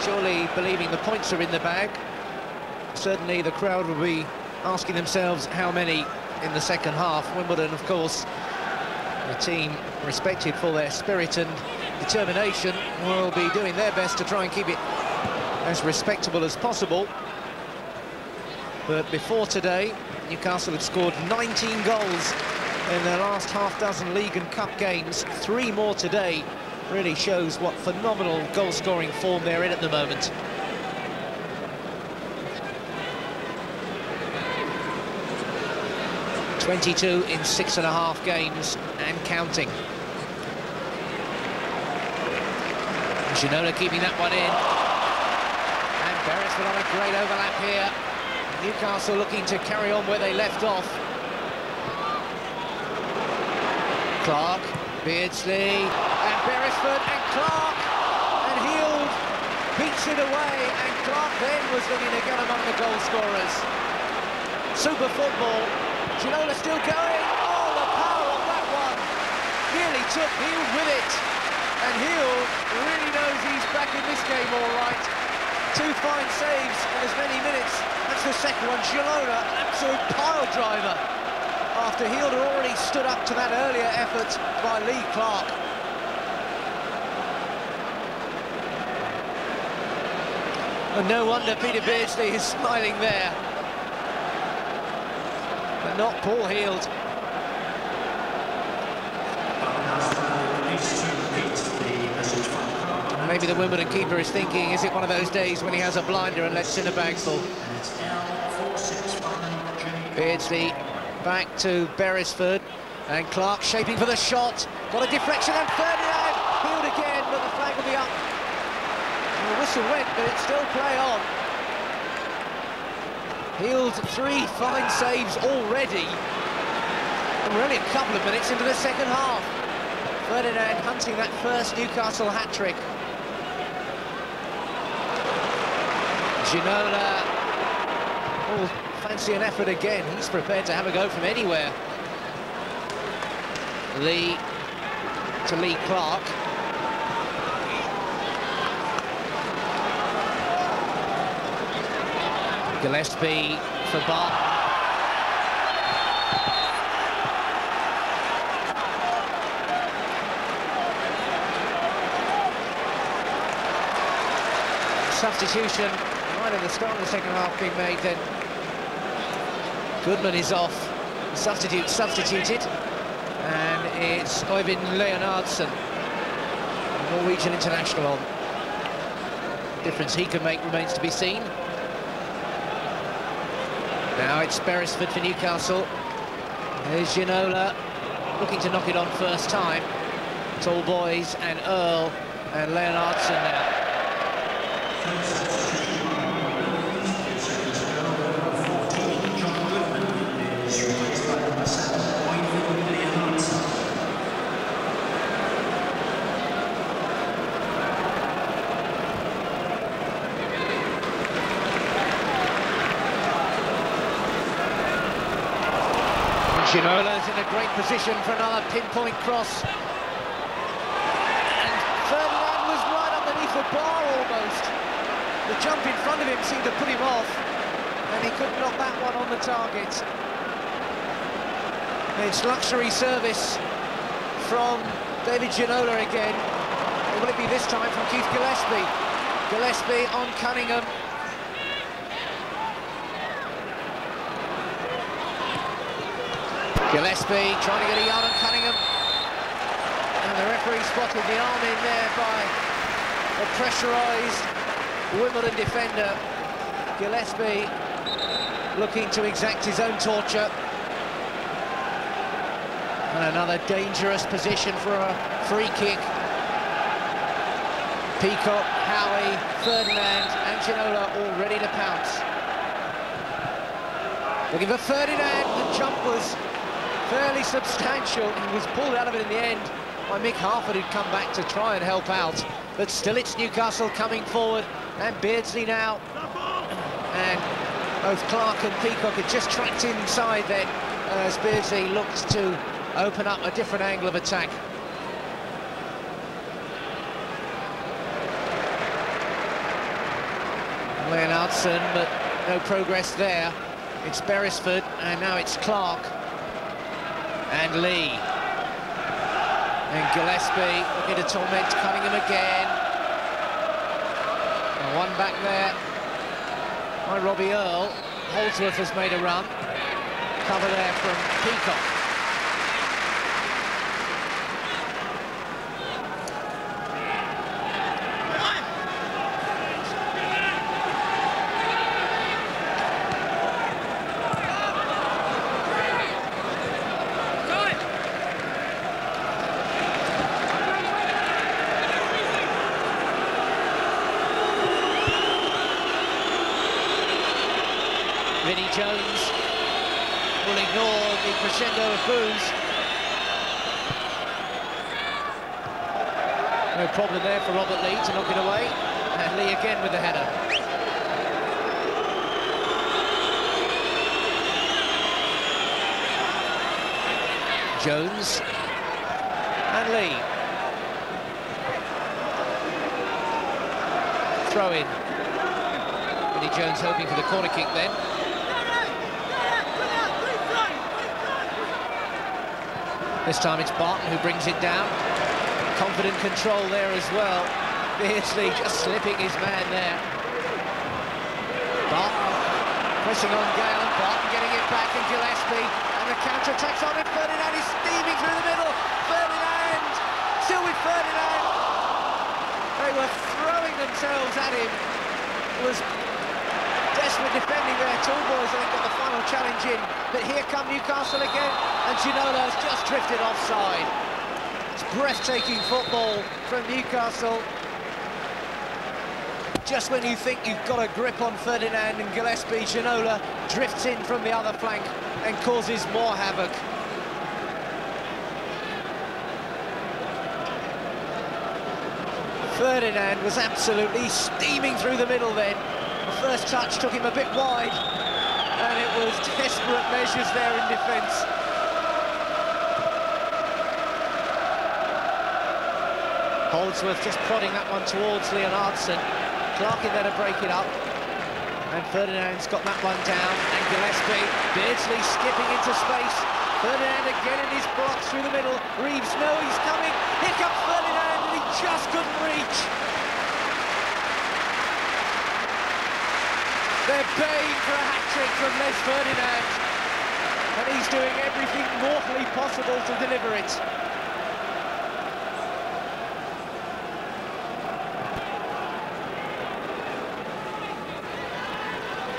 surely believing the points are in the bag. Certainly the crowd will be asking themselves how many in the second half. Wimbledon, of course, a team respected for their spirit and determination, will be doing their best to try and keep it as respectable as possible. But before today, Newcastle had scored 19 goals in their last half-dozen league and cup games. 3 more today. Really shows what phenomenal goal-scoring form they're in at the moment. (22 in 6.5 games and counting. Ginola keeping that one in. And Beresford on a great overlap here. Newcastle looking to carry on where they left off. Clark, Beardsley, and Beresford, and Clark, and Heald beats it away, and Clark then was looking to get among the goal scorers. Super football. Ginola still going. Oh, the power of that one really took Heald with it, and Heald really knows he's back in this game all right. 2 fine saves in as many minutes. That's the second one. Ginola, an absolute pile driver, after Heald had already stood up to that earlier effort by Lee Clark. And no wonder Peter Beardsley is smiling there. But not Paul Heald. Maybe the Wimbledon keeper is thinking, is it one of those days when he has a blinder and lets in a bagful? Beardsley back to Beresford, and Clark shaping for the shot. Got a deflection, and Ferdinand Heald again, but the flag will be up. And the whistle went, but it's still play on. Heald 3 fine saves already. And we're only a couple of minutes into the second half. Ferdinand hunting that first Newcastle hat-trick. Ginola, oh, fancy an effort again. He's prepared to have a go from anywhere. Lee to Lee Clark. Gillespie for Bart. Substitution right at the start of the second half being made then. Goodman is off. Substituted. And it's Øyvind Leonardsen, Norwegian international on. The difference he can make remains to be seen. Now it's Beresford for Newcastle. There's Ginola, looking to knock it on first time. Tall boys and Earl and Leonardson now. Ginola's in a great position for another pinpoint cross. And Ferdinand was right underneath the bar almost. The jump in front of him seemed to put him off, and he couldn't knock that one on the target. It's luxury service from David Ginola again. Or will it be this time from Keith Gillespie? Gillespie on Cunningham. Gillespie trying to get a yard on Cunningham, and the referee spotted the arm in there by the pressurised Wimbledon defender. Gillespie looking to exact his own torture, and another dangerous position for a free kick. Peacock, Howey, Ferdinand and Ginola all ready to pounce. Looking for Ferdinand, the jump was fairly substantial. He was pulled out of it in the end by Mick Harford, who'd come back to try and help out. But still it's Newcastle coming forward, and Beardsley now. And both Clark and Peacock had just tracked inside then as Beardsley looked to open up a different angle of attack. Leonardson, but no progress there. It's Beresford, and now it's Clark. And Lee. And Gillespie looking to torment Cunningham again. And one back there by Robbie Earl. Holdsworth has made a run. Cover there from Peacock. Vinnie Jones will ignore the crescendo of boos. No problem there for Robert Lee to knock it away. And Lee again with the header. Jones and Lee. Throw in. Vinnie Jones hoping for the corner kick then. This time it's Barton who brings it down. Confident control there as well. Beardsley just slipping his man there. Barton pressing on Gale, and Barton getting it back, and Gillespie, and the counter-attack's on it. Ferdinand is steaming through the middle. Ferdinand, still with Ferdinand. They were throwing themselves at him. It was desperate defending there. Tall boys, I think, got the final challenge in. But here come Newcastle again, and Ginola has just drifted offside. It's breathtaking football from Newcastle. Just when you think you've got a grip on Ferdinand and Gillespie, Ginola drifts in from the other flank and causes more havoc. Ferdinand was absolutely steaming through the middle then. The first touch took him a bit wide, and it was desperate measures there in defence. Holdsworth just prodding that one towards Leonardson. Clark in there to break it up. And Ferdinand's got that one down. And Gillespie, Beardsley skipping into space. Ferdinand again in his box through the middle. Reeves, no, he's coming. Here comes Ferdinand, and he just couldn't reach. They're baying for a hat-trick from Les Ferdinand, and he's doing everything mortally possible to deliver it.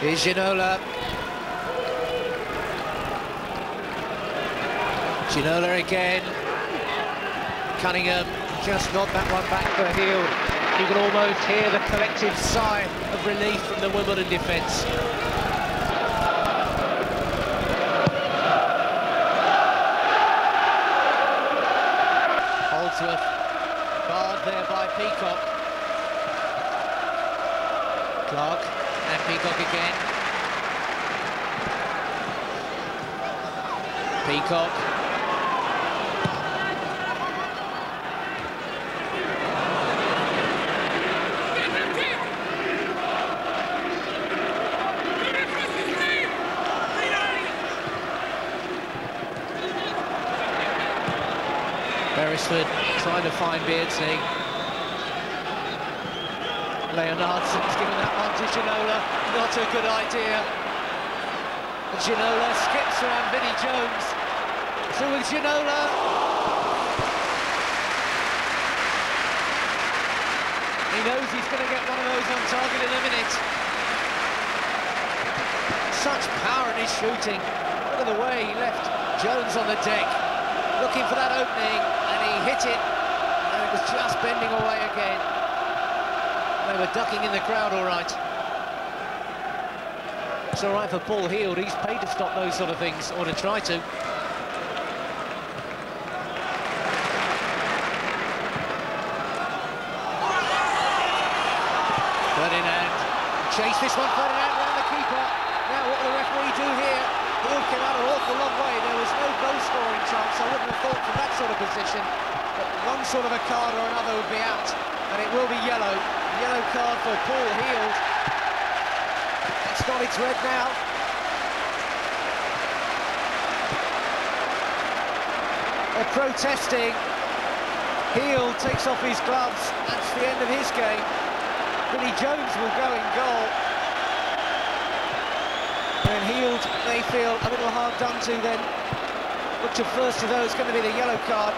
Here's Ginola. Ginola again. Cunningham just knocked that one back for Heald. You can almost hear the collective sigh of relief from the Wimbledon defence. Holdsworth barred there by Peacock. Clark and Peacock again. Peacock. Beresford trying to find Beardsley. Leonardson's given that one to Ginola. Not a good idea. Ginola skips around Vinnie Jones. Through with Ginola. He knows he's going to get one of those on target in a minute. Such power in his shooting. Look at the way he left Jones on the deck, looking for that opening, and he hit it, and it was just bending away again. They were ducking in the crowd all right. It's all right for Paul Heald. He's paid to stop those sort of things, or to try to. Ferdinand, chase this one, Ferdinand around the keeper. Now what will the referee do here? Heald came out an awful long way. There was no goal-scoring chance. I wouldn't have thought from that sort of position. But one sort of a card or another would be out, and it will be yellow. Yellow card for Paul Heald. It's got its red now. They're protesting. Heald takes off his gloves. That's the end of his game. Vinnie Jones will go in goal. And Heald, they feel a little hard done to then. Which of first of those is going to be the yellow card.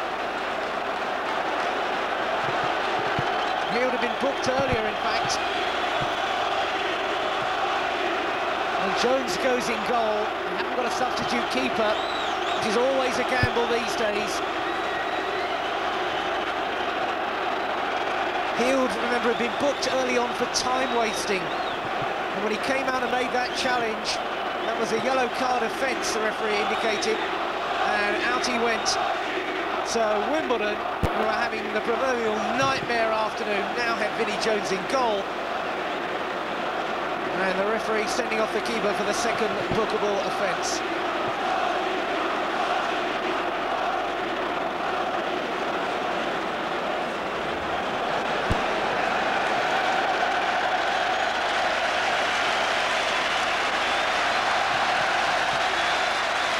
Heald had been booked earlier, in fact. And Jones goes in goal. We haven't got a substitute keeper, which is always a gamble these days. Heald, remember, had been booked early on for time wasting. And when he came out and made that challenge, that was a yellow card offence, the referee indicated. And out he went. So Wimbledon, who are having the proverbial nightmare afternoon, now have Vinnie Jones in goal. And the referee sending off the keeper for the second bookable offence.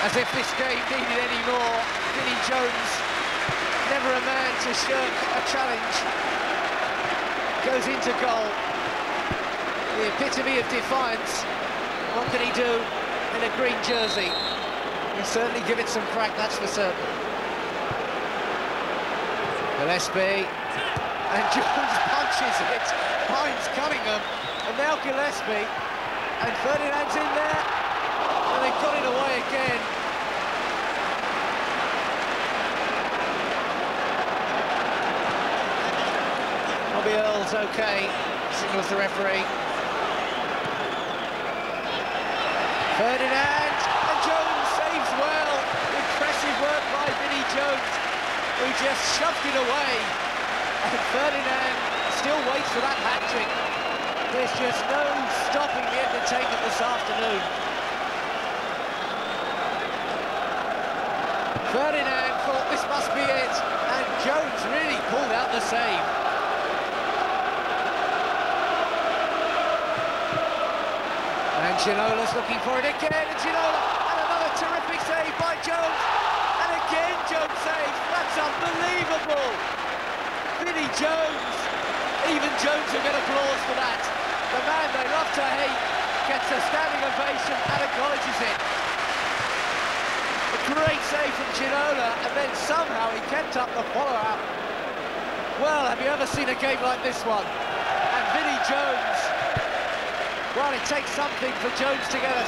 As if this game needed any more. Vinnie Jones, never a man to shirk a challenge, goes into goal. The epitome of defiance. What can he do in a green jersey? He'll certainly give it some crack, that's for certain. Gillespie, and Jones punches it, finds Cunningham, and now Gillespie, and Ferdinand's in there, and they've got it away again. Bobby Earl's okay, signals the referee. Ferdinand, and Jones saves well. Impressive work by Vinnie Jones, who just shoved it away. And Ferdinand still waits for that hat-trick. There's just no stopping the entertainment this afternoon. Ferdinand thought this must be it, and Jones really pulled out the save. And Ginola's looking for it again, and Ginola, and another terrific save by Jones. And again Jones saves. That's unbelievable. Vinnie Jones. Even Jones will get applause for that. The man they love to hate gets a standing ovation and acknowledges it. A great save from Ginola, and then somehow he kept up the follow-up. Well, have you ever seen a game like this one? And Vinnie Jones, well, it takes something for Jones to get a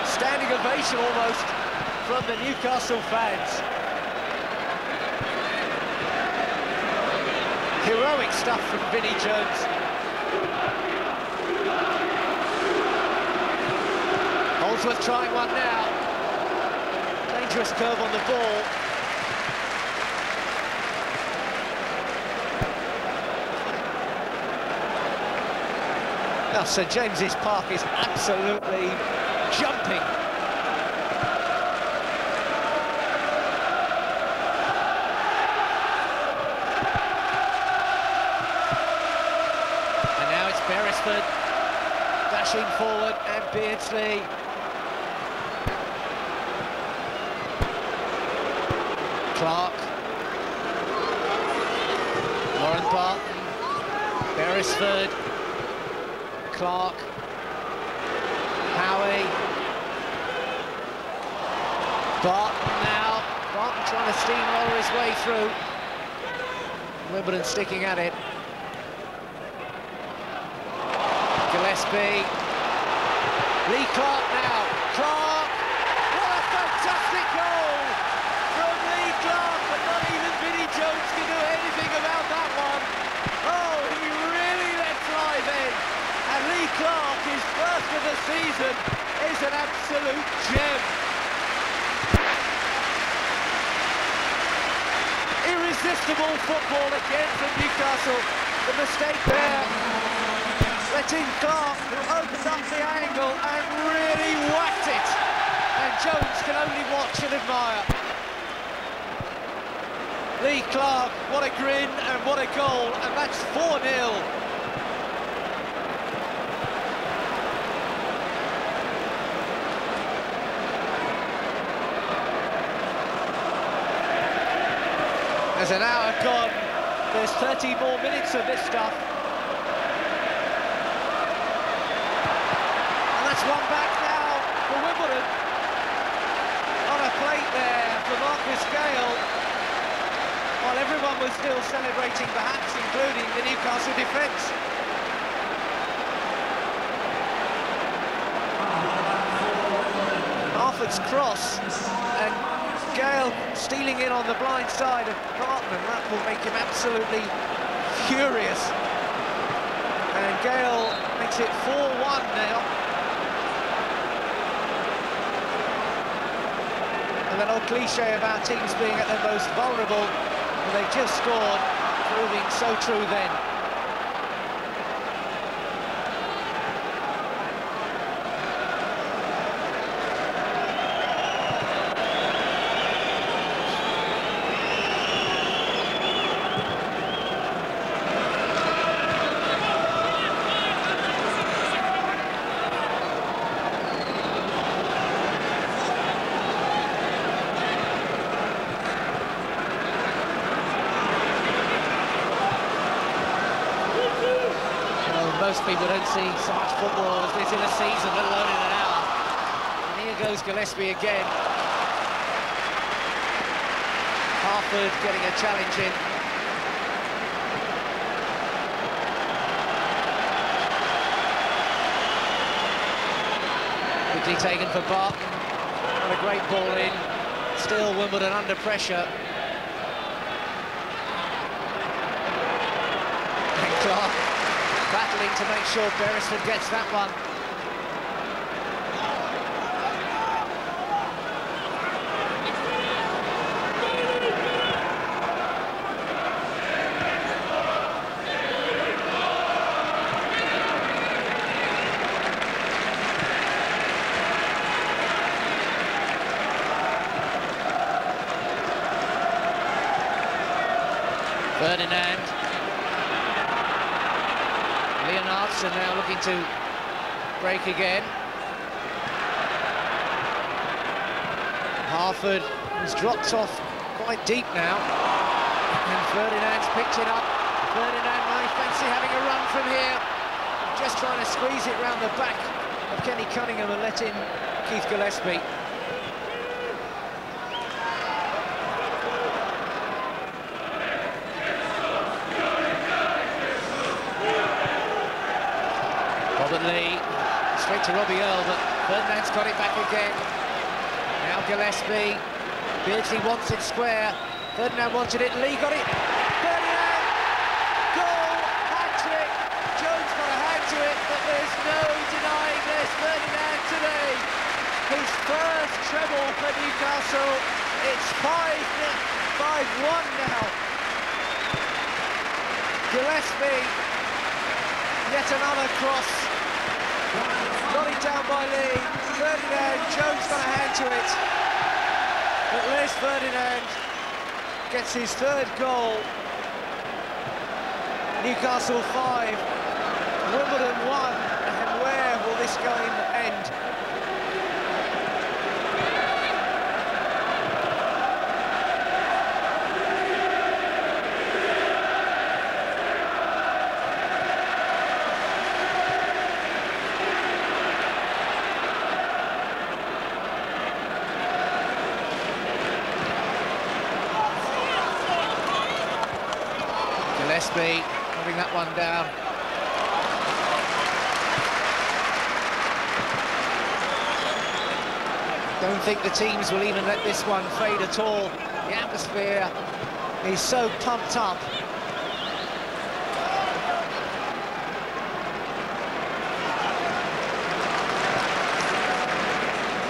standing ovation almost from the Newcastle fans. Heroic stuff from Vinnie Jones. Holdsworth trying one now. Dangerous curve on the ball. Now, St James's Park is absolutely jumping. And now it's Beresford dashing forward, and Beardsley. Clark. Warren Barton. Beresford. Clark, Howey, Barton now. Barton trying to steamroller his way through. Wimbledon sticking at it. Gillespie. Lee Clark now. Clark! What a fantastic goal from Lee Clark, but not even Vinnie Jones can do anything about that one. Oh, he really let fly then. And Lee Clark, his first of the season, is an absolute gem. Irresistible football again from Newcastle. The mistake there, letting Clark, who opened up the angle and really whacked it. And Jones can only watch and admire. Lee Clark, what a grin and what a goal, and that's 4-0. There's an hour gone. There's 30 more minutes of this stuff. And that's one back now for Wimbledon. On a plate there for Marcus Gale. While everyone was still celebrating, perhaps including the Newcastle defence. Harford's cross, and Gale stealing in on the blind side of Barton, and that will make him absolutely furious. And Gale makes it 4-1 now. And that old cliche about teams being at their most vulnerable, and they just scored, proving so true then. Most people don't see so much football as this in a season, let alone in an hour. And here goes Gillespie again. Harford getting a challenge in. Quickly taken for Barton. What a great ball in. Still Wimbledon under pressure. And Clark battling to make sure Beresford gets that one. Ferdinand. And now looking to break again. Harford has dropped off quite deep now, and Ferdinand's picked it up. Ferdinand might fancy having a run from here, just trying to squeeze it round the back of Kenny Cunningham and let in Keith Gillespie. Lee, straight to Robbie Earl, but Ferdinand's got it back again. Now Gillespie, Beardsley wants it square, Ferdinand wanted it, Lee got it, Ferdinand! Newcastle. It's 5-1 now. Gillespie, yet another cross. Got it down by Lee. Ferdinand, Jones got a hand to it. But Les Ferdinand gets his third goal. Newcastle 5, Wimbledon 1, and where will this game end? Gillespie having that one down. Don't think the teams will even let this one fade at all. The atmosphere is so pumped up.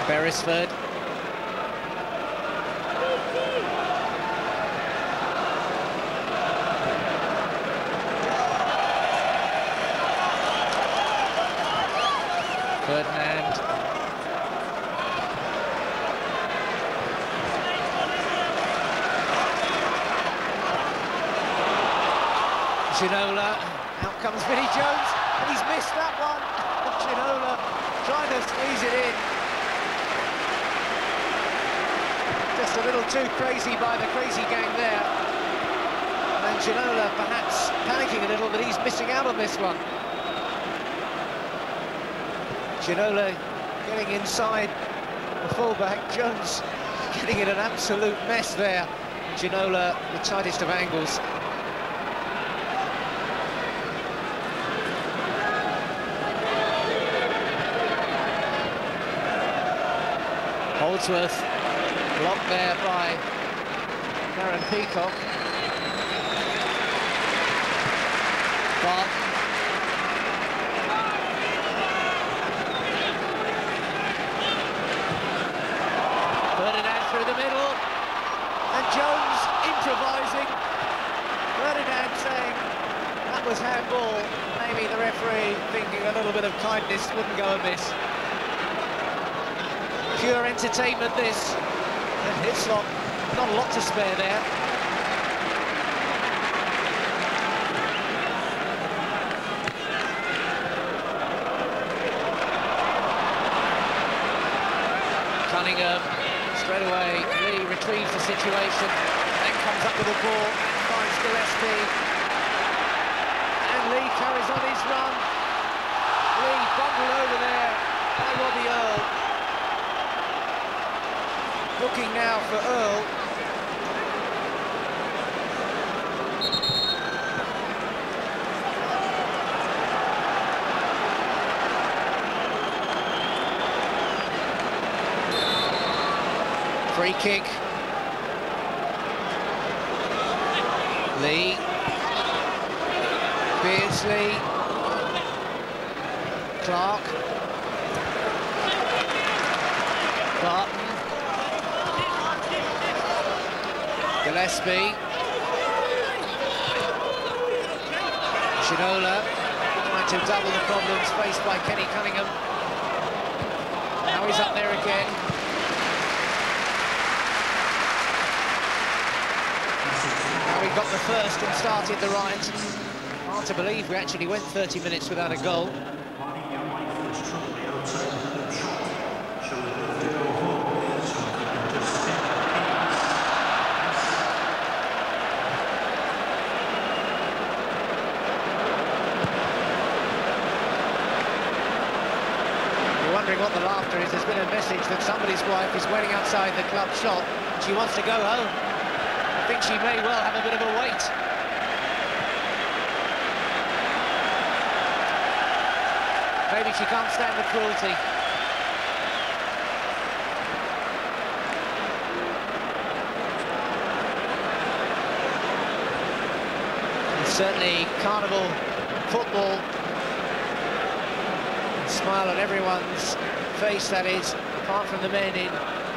Beresford. Ferdinand. Ginola. Out comes Vinnie Jones, and he's missed that one. Ginola trying to squeeze it in. Just a little too crazy by the crazy gang there. And Ginola perhaps panicking a little that he's missing out on this one. Ginola getting inside the fullback, Jones getting in an absolute mess there. Ginola, the tightest of angles. Holdsworth, blocked there by Darren Peacock. Barton. Through the middle, and Jones improvising. Ferdinand saying that was handball. Maybe the referee thinking a little bit of kindness wouldn't go amiss. Pure entertainment this, and Hislop, not a lot to spare there. Cunningham. Straight away, Lee retrieves the situation, then comes up with the ball and finds Gillespie. And Lee carries on his run. Lee bundled over there by Robbie Earl. Looking now for Earl. Free kick. Lee. Beardsley. Clark. Barton. Gillespie. Ginola trying to double the problems faced by Kenny Cunningham. Now he's up there again. We got the first and started the right. Hard to believe we actually went 30 minutes without a goal. You're wondering what the laughter is. There's been a message that somebody's wife is waiting outside the club shop and she wants to go home. I think she may well have a bit of a wait. Maybe she can't stand the cruelty. And certainly carnival football. Smile on everyone's face, that is, apart from the men in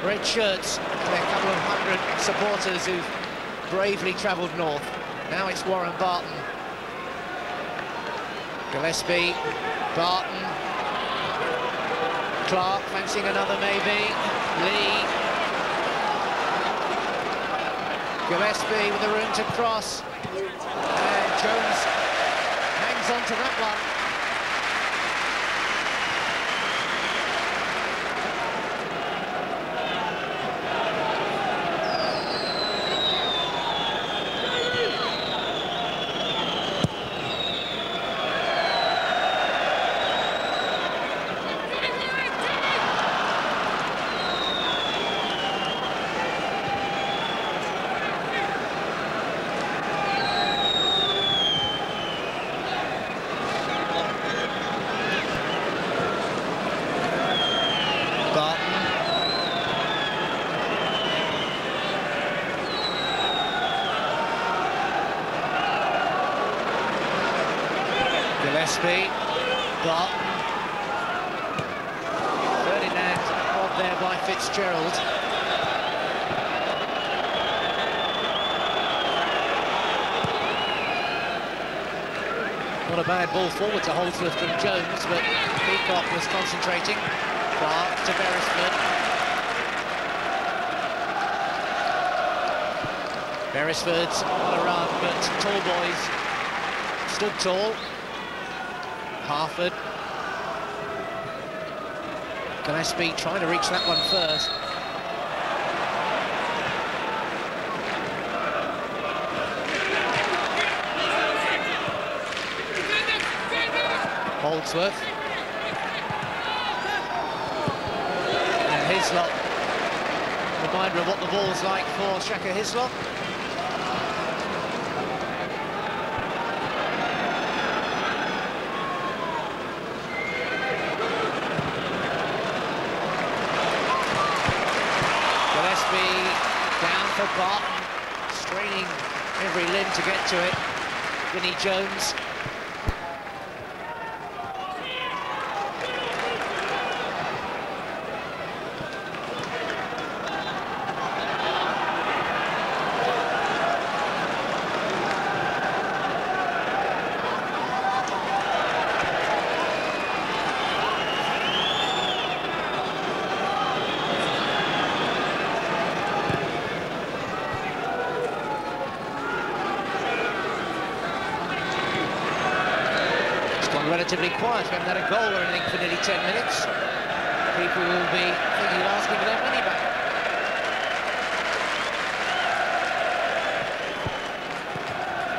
red shirts, and a couple of hundred supporters who've bravely travelled north. Now it's Warren Barton. Gillespie, Barton, Clark fancying another maybe, Lee. Gillespie with the room to cross, and Jones hangs on to that one. Gillespie, Barton, Ferdinand robbed there by Fitzgerald. Not a bad ball forward to Holdsworth from Jones, but Peacock was concentrating. Clark to Beresford. Beresford's on a run, but tall boys stood tall. Harford. Gillespie trying to reach that one first. Holdsworth. And Hislop. Reminder of what the ball's like for Shaka Hislop. Down for Barton, straining every limb to get to it. Vinnie Jones. Relatively quiet. We haven't had a goal or anything for nearly 10 minutes. People will be thinking of asking for their money back.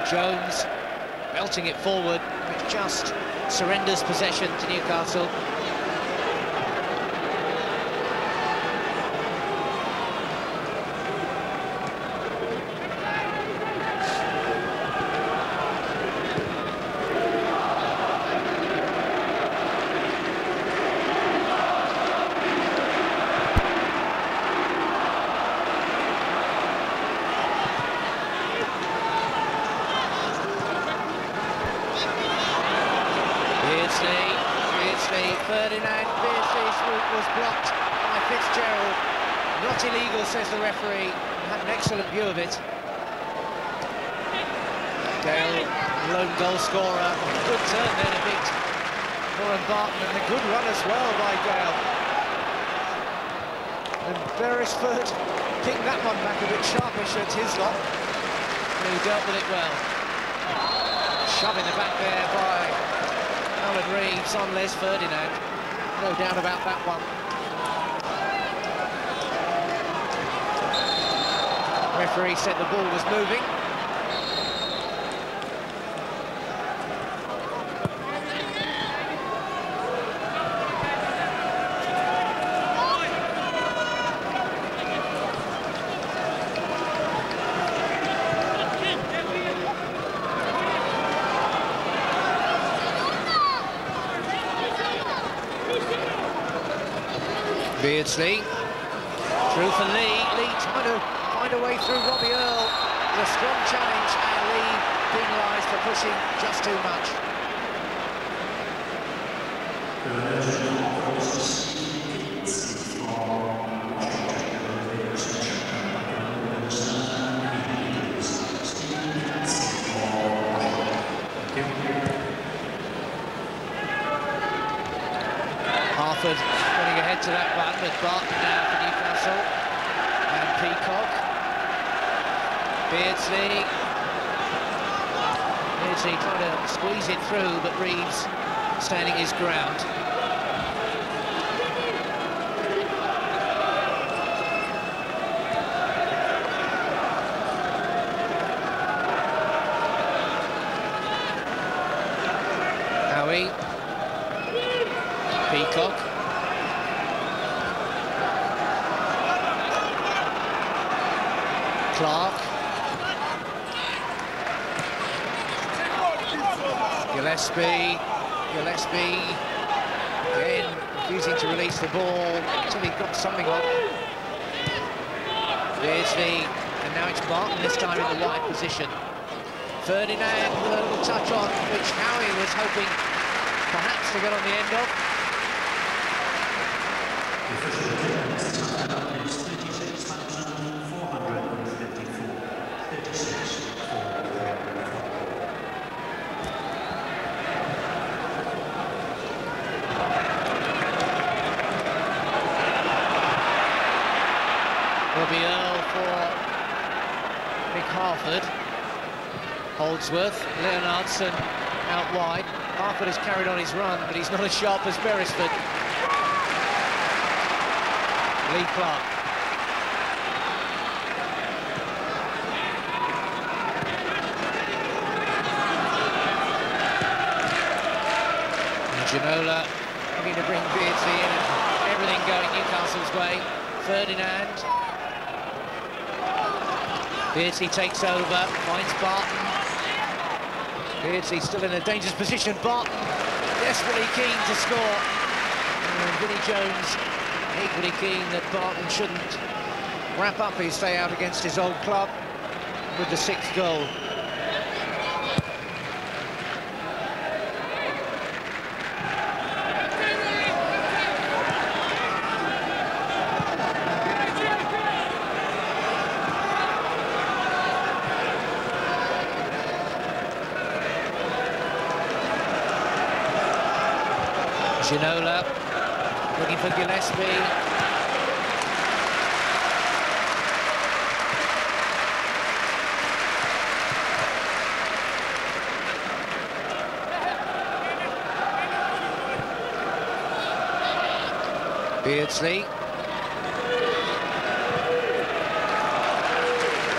Jones belting it forward, which just surrenders possession to Newcastle. Ferdinand, Beardsley's route was blocked by Fitzgerald. Not illegal, says the referee. Had an excellent view of it. Gale, lone goal scorer. Good turn there to beat Warren Barton, and a good run as well by Gale. And Beresford kicked that one back a bit sharpish at Hislop, who dealt with it well. Shoving the back there by Alan Reeves on Les Ferdinand. No doubt about that one. Referee said the ball was moving. Beardsley, through for Lee. Lee trying to find a way through Robbie Earl. The strong challenge, and Lee penalised for pushing just too much. Telford running ahead to that one with Barton now for Newcastle. And Peacock. Beardsley trying to squeeze it through, but Reeves standing his ground. Howey. Peacock. Clark. Gillespie again refusing to release the ball until he got something on. Beardsley, and now it's Barton, this time in the wide position. Ferdinand with a little touch on, which Howey was hoping perhaps to get on the end of. Robbie Earl for Nick Harford. Holdsworth, Leonardson out wide. Harford has carried on his run, but he's not as sharp as Beresford. Lee Clark. And Ginola looking to bring Beardsley in, and everything going Newcastle's way. Ferdinand. Beardsley takes over, finds Barton. Beardsley still in a dangerous position. Barton desperately keen to score. And Vinnie Jones equally keen that Barton shouldn't wrap up his stay out against his old club with the 6th goal. Ginola looking for Gillespie. Beardsley.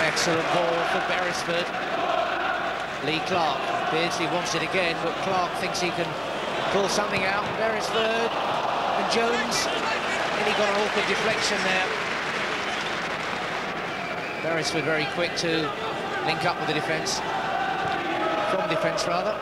Excellent ball for Beresford. Lee Clark. Beardsley wants it again, but Clark thinks he can pull something out. Beresford and Jones. And he got an awkward deflection there. Beresford very quick to link up with the defence. From defence, rather.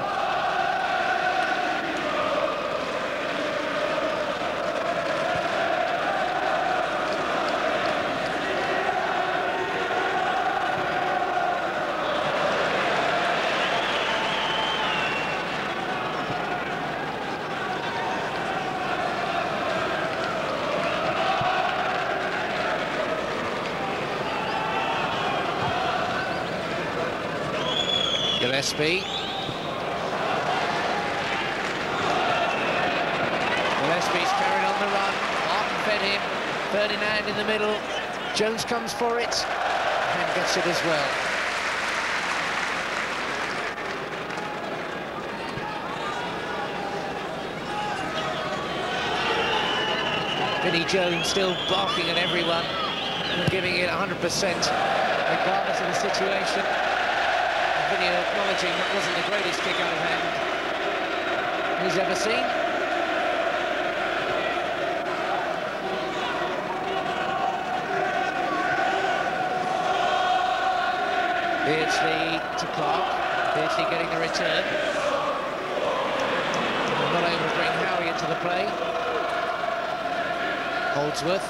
Gillespie's carried on the run. Martin fed him. Ferdinand in the middle. Jones comes for it and gets it as well. Vinnie Jones still barking at everyone and giving it 100% regardless of the situation. Vinnie acknowledging that wasn't the greatest kick out of hand he's ever seen. Beardsley to Clark. Beardsley getting the return. Not able to bring Howey into the play. Holdsworth.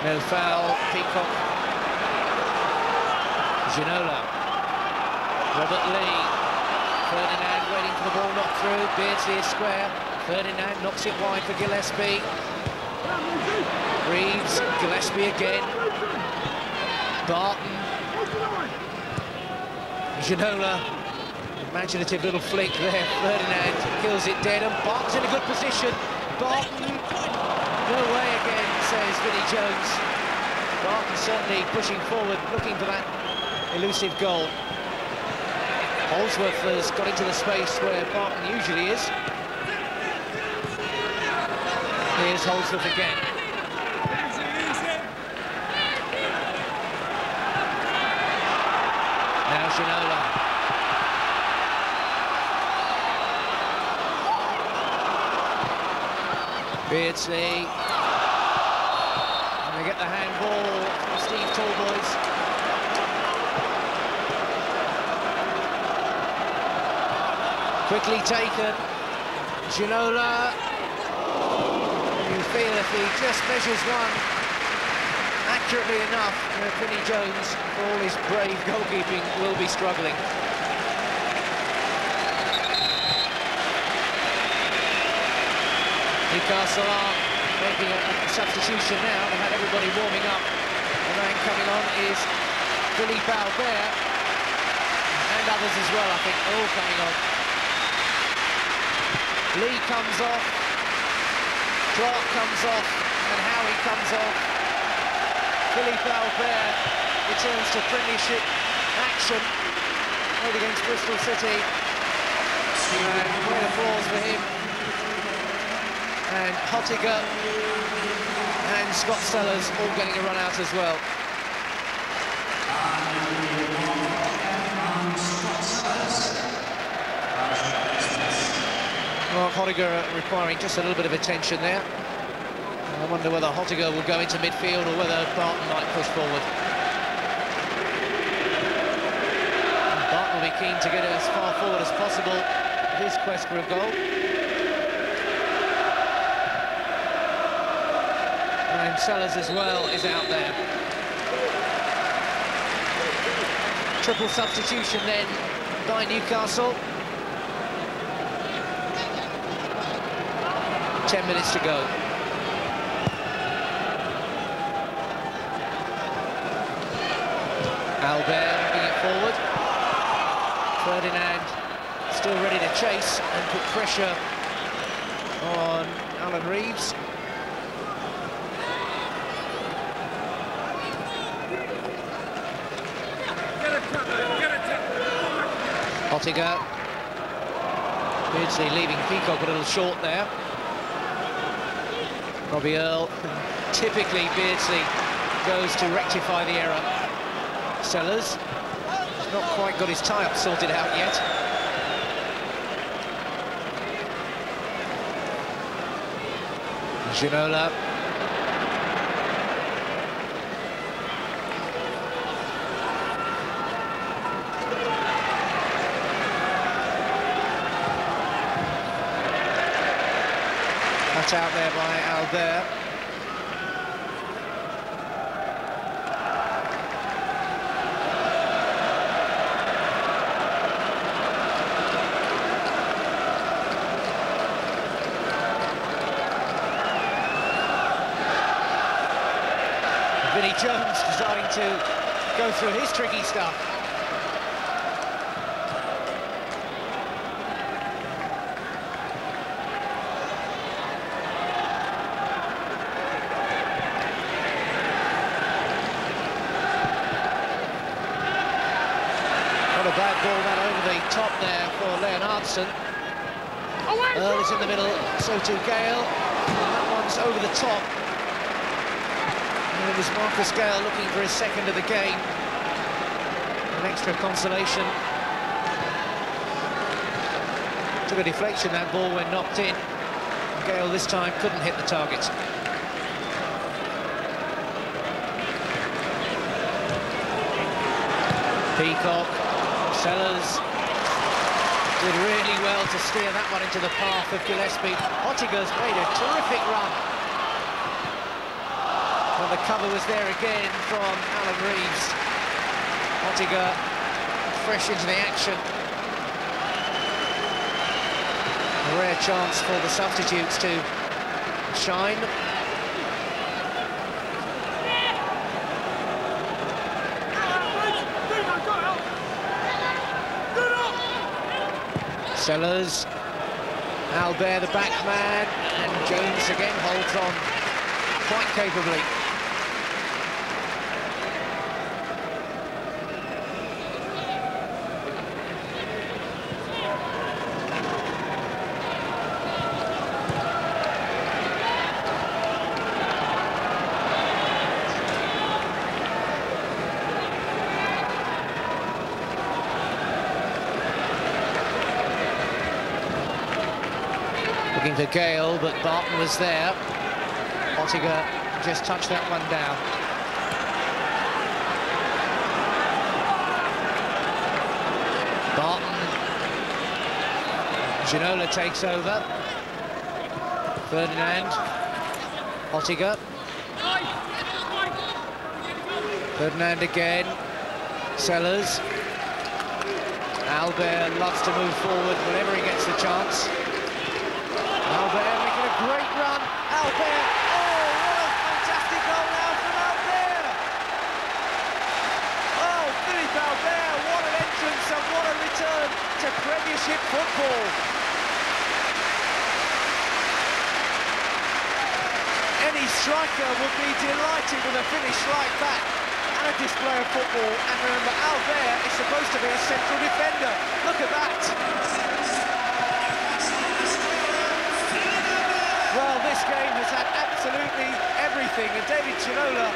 No foul. Peacock. Ginola, Robert Lee, Ferdinand waiting for the ball, not through. Beardsley is square. Ferdinand knocks it wide for Gillespie. Reeves, Gillespie again. Barton. Ginola Imaginative little flick there. Ferdinand kills it dead, and Barton's in a good position. Barton, no way again, says Vinnie Jones. Barton certainly pushing forward, looking for that elusive goal. Holdsworth has got into the space where Barton usually is. Here's Holdsworth again. Now Ginola. Beardsley. And they get the handball from Steve Tallboys. Quickly taken. Ginola. You feel if he just measures one accurately enough, Vinnie Jones, for all his brave goalkeeping, will be struggling. Newcastle are making a substitution now. They've had everybody warming up. The man coming on is Philippe Albert, and others as well, I think, are all coming on. Lee comes off, Clark comes off, and Howey comes off. Philippe Albert returns to Premiership action, played against Bristol City, and great applause for him. And Hottiger and Scott Sellers all getting a run out as well. Mark Hottiger requiring just a little bit of attention there. I wonder whether Hottiger will go into midfield or whether Barton might push forward. Barton will be keen to get it as far forward as possible in his quest for a goal. And Sellers as well is out there. Triple substitution then by Newcastle. 10 minutes to go. Albert moving it forward. Ferdinand still ready to chase and put pressure on Alan Reeves. Hottiger. Beardsley leaving Peacock a little short there. Robbie Earl. Typically Beardsley goes to rectify the error. Sellers. He's not quite got his tie-up sorted out yet. Ginola. Cut out there by Albert. Vinnie Jones deciding to go through his tricky stuff. Not a bad ball that over the top there for Leonardson. Earl is in the middle, so too Gale. And that one's over the top. And it was Marcus Gale looking for his second of the game. An extra consolation. Took a deflection, that ball, when knocked in. Gale this time couldn't hit the target. Peacock, Sellers did really well to steer that one into the path of Gillespie. Hottiger's made a terrific run. Well, the cover was there again from Alan Reeves. Hottiger fresh into the action. A rare chance for the substitutes to shine. Sellers, Albert the back man, and Jones again holds on quite capably. Looking for Gale, but Barton was there. Ottiger just touched that one down. Barton. Ginola takes over. Ferdinand. Ottiger. Ferdinand again. Sellers. Albert loves to move forward whenever he gets the chance. Albert making a great run. Albert, oh, what a fantastic goal now from Albert! Oh, Philippe Albert, what an entrance and what a return to Premiership football. Any striker would be delighted with a finish like that and a display of football. And remember, Albert is supposed to be a central defender. Look at that. Well, this game has had absolutely everything, and David Ginola,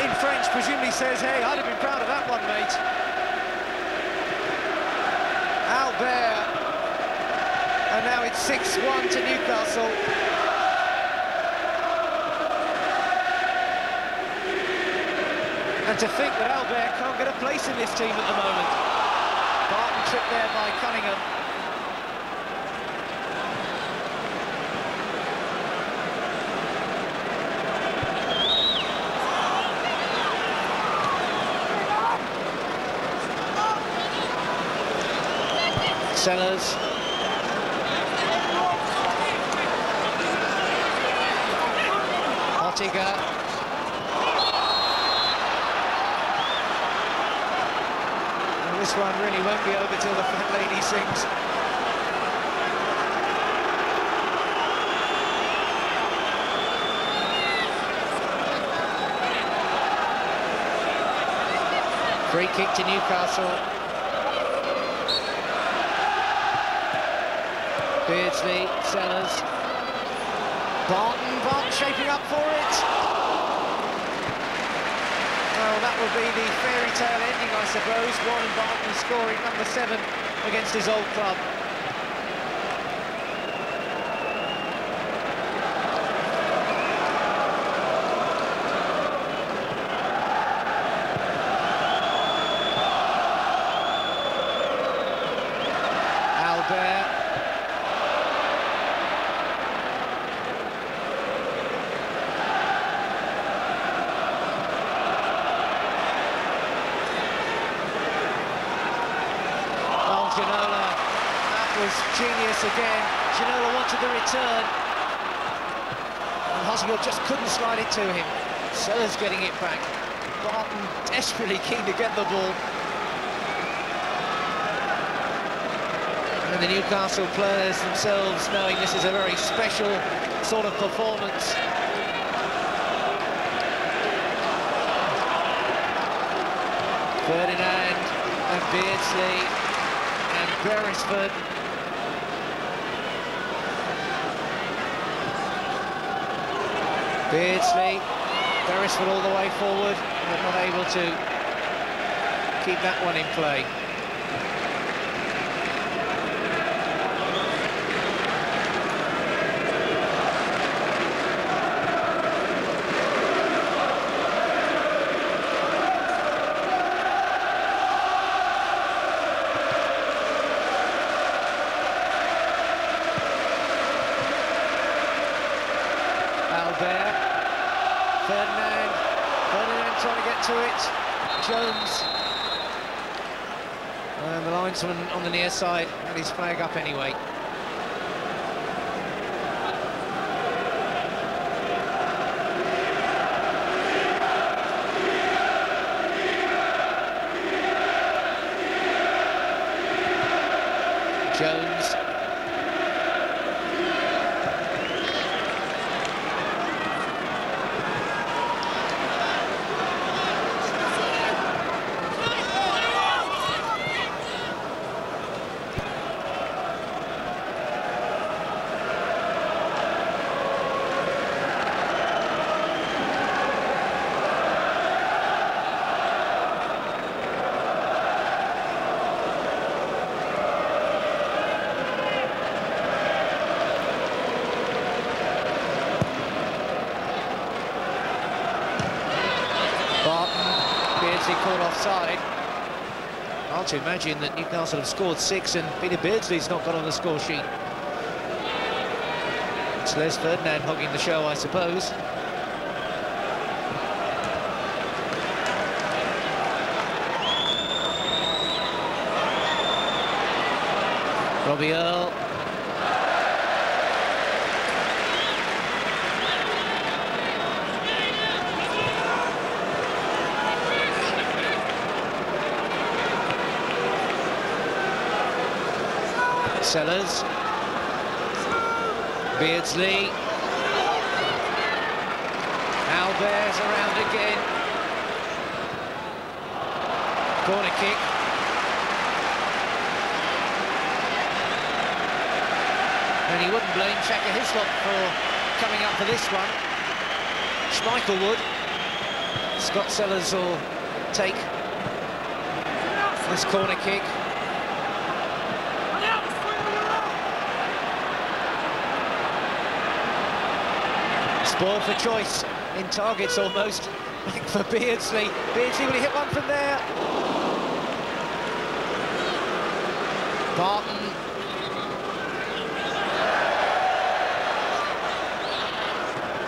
in French, presumably says, hey, I'd have been proud of that one, mate. Albert, and now it's 6-1 to Newcastle. And to think that Albert can't get a place in this team at the moment. Barton tripped there by Cunningham. Sellers. Ottiger. And this one really won't be over till the fat lady sings. Free kick to Newcastle. Beardsley, Sellers, Barton shaping up for it. Well, that would be the fairy tale ending, I suppose. Warren Barton scoring number 7 against his old club. Albert. Ginola, that was genius again. Ginola wanted the return, and Hosniel just couldn't slide it to him. Sellers getting it back. Barton desperately keen to get the ball. And the Newcastle players themselves knowing this is a very special sort of performance. Ferdinand and Beardsley. Beresford. Beardsley, Beresford all the way forward, but not able to keep that one in play. Ferdinand trying to get to it. Jones. And the linesman on the near side had his flag up anyway. Jones. Caught offside. Hard to imagine that Newcastle have scored 6 and Peter Beardsley's not got on the score sheet. It's Les Ferdinand hogging the show, I suppose. Robbie Earl. Sellers, Beardsley, Albert's around again, corner kick, and he wouldn't blame Shaka Hislop for coming up for this one. Schmeichel would. Scott Sellers will take this corner kick. Spoiled for choice in targets almost, like for Beardsley. Beardsley, will he hit one from there? Barton.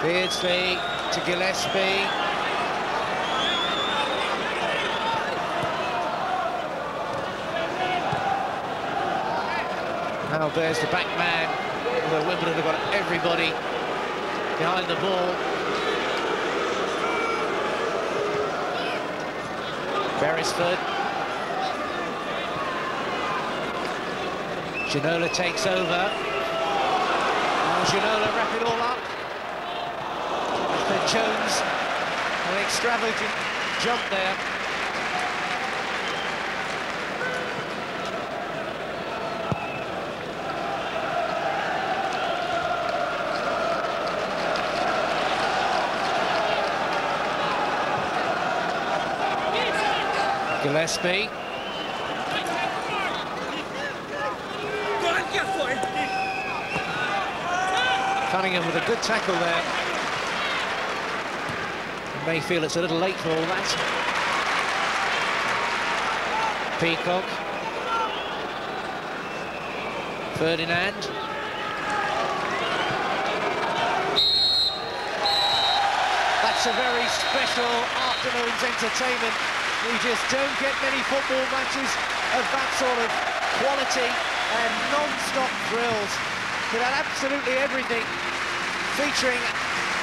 Beardsley to Gillespie. Now there's the back man, although Wimbledon have got everybody behind the ball. Beresford. Ginola takes over. Oh, Ginola wrap it all up. Then Jones, an extravagant jump there. Gillespie. Cunningham with a good tackle there. You may feel it's a little late for all that. Peacock. Ferdinand. That's a very special afternoon's entertainment. You just don't get many football matches of that sort of quality and non-stop thrills. It had absolutely everything, featuring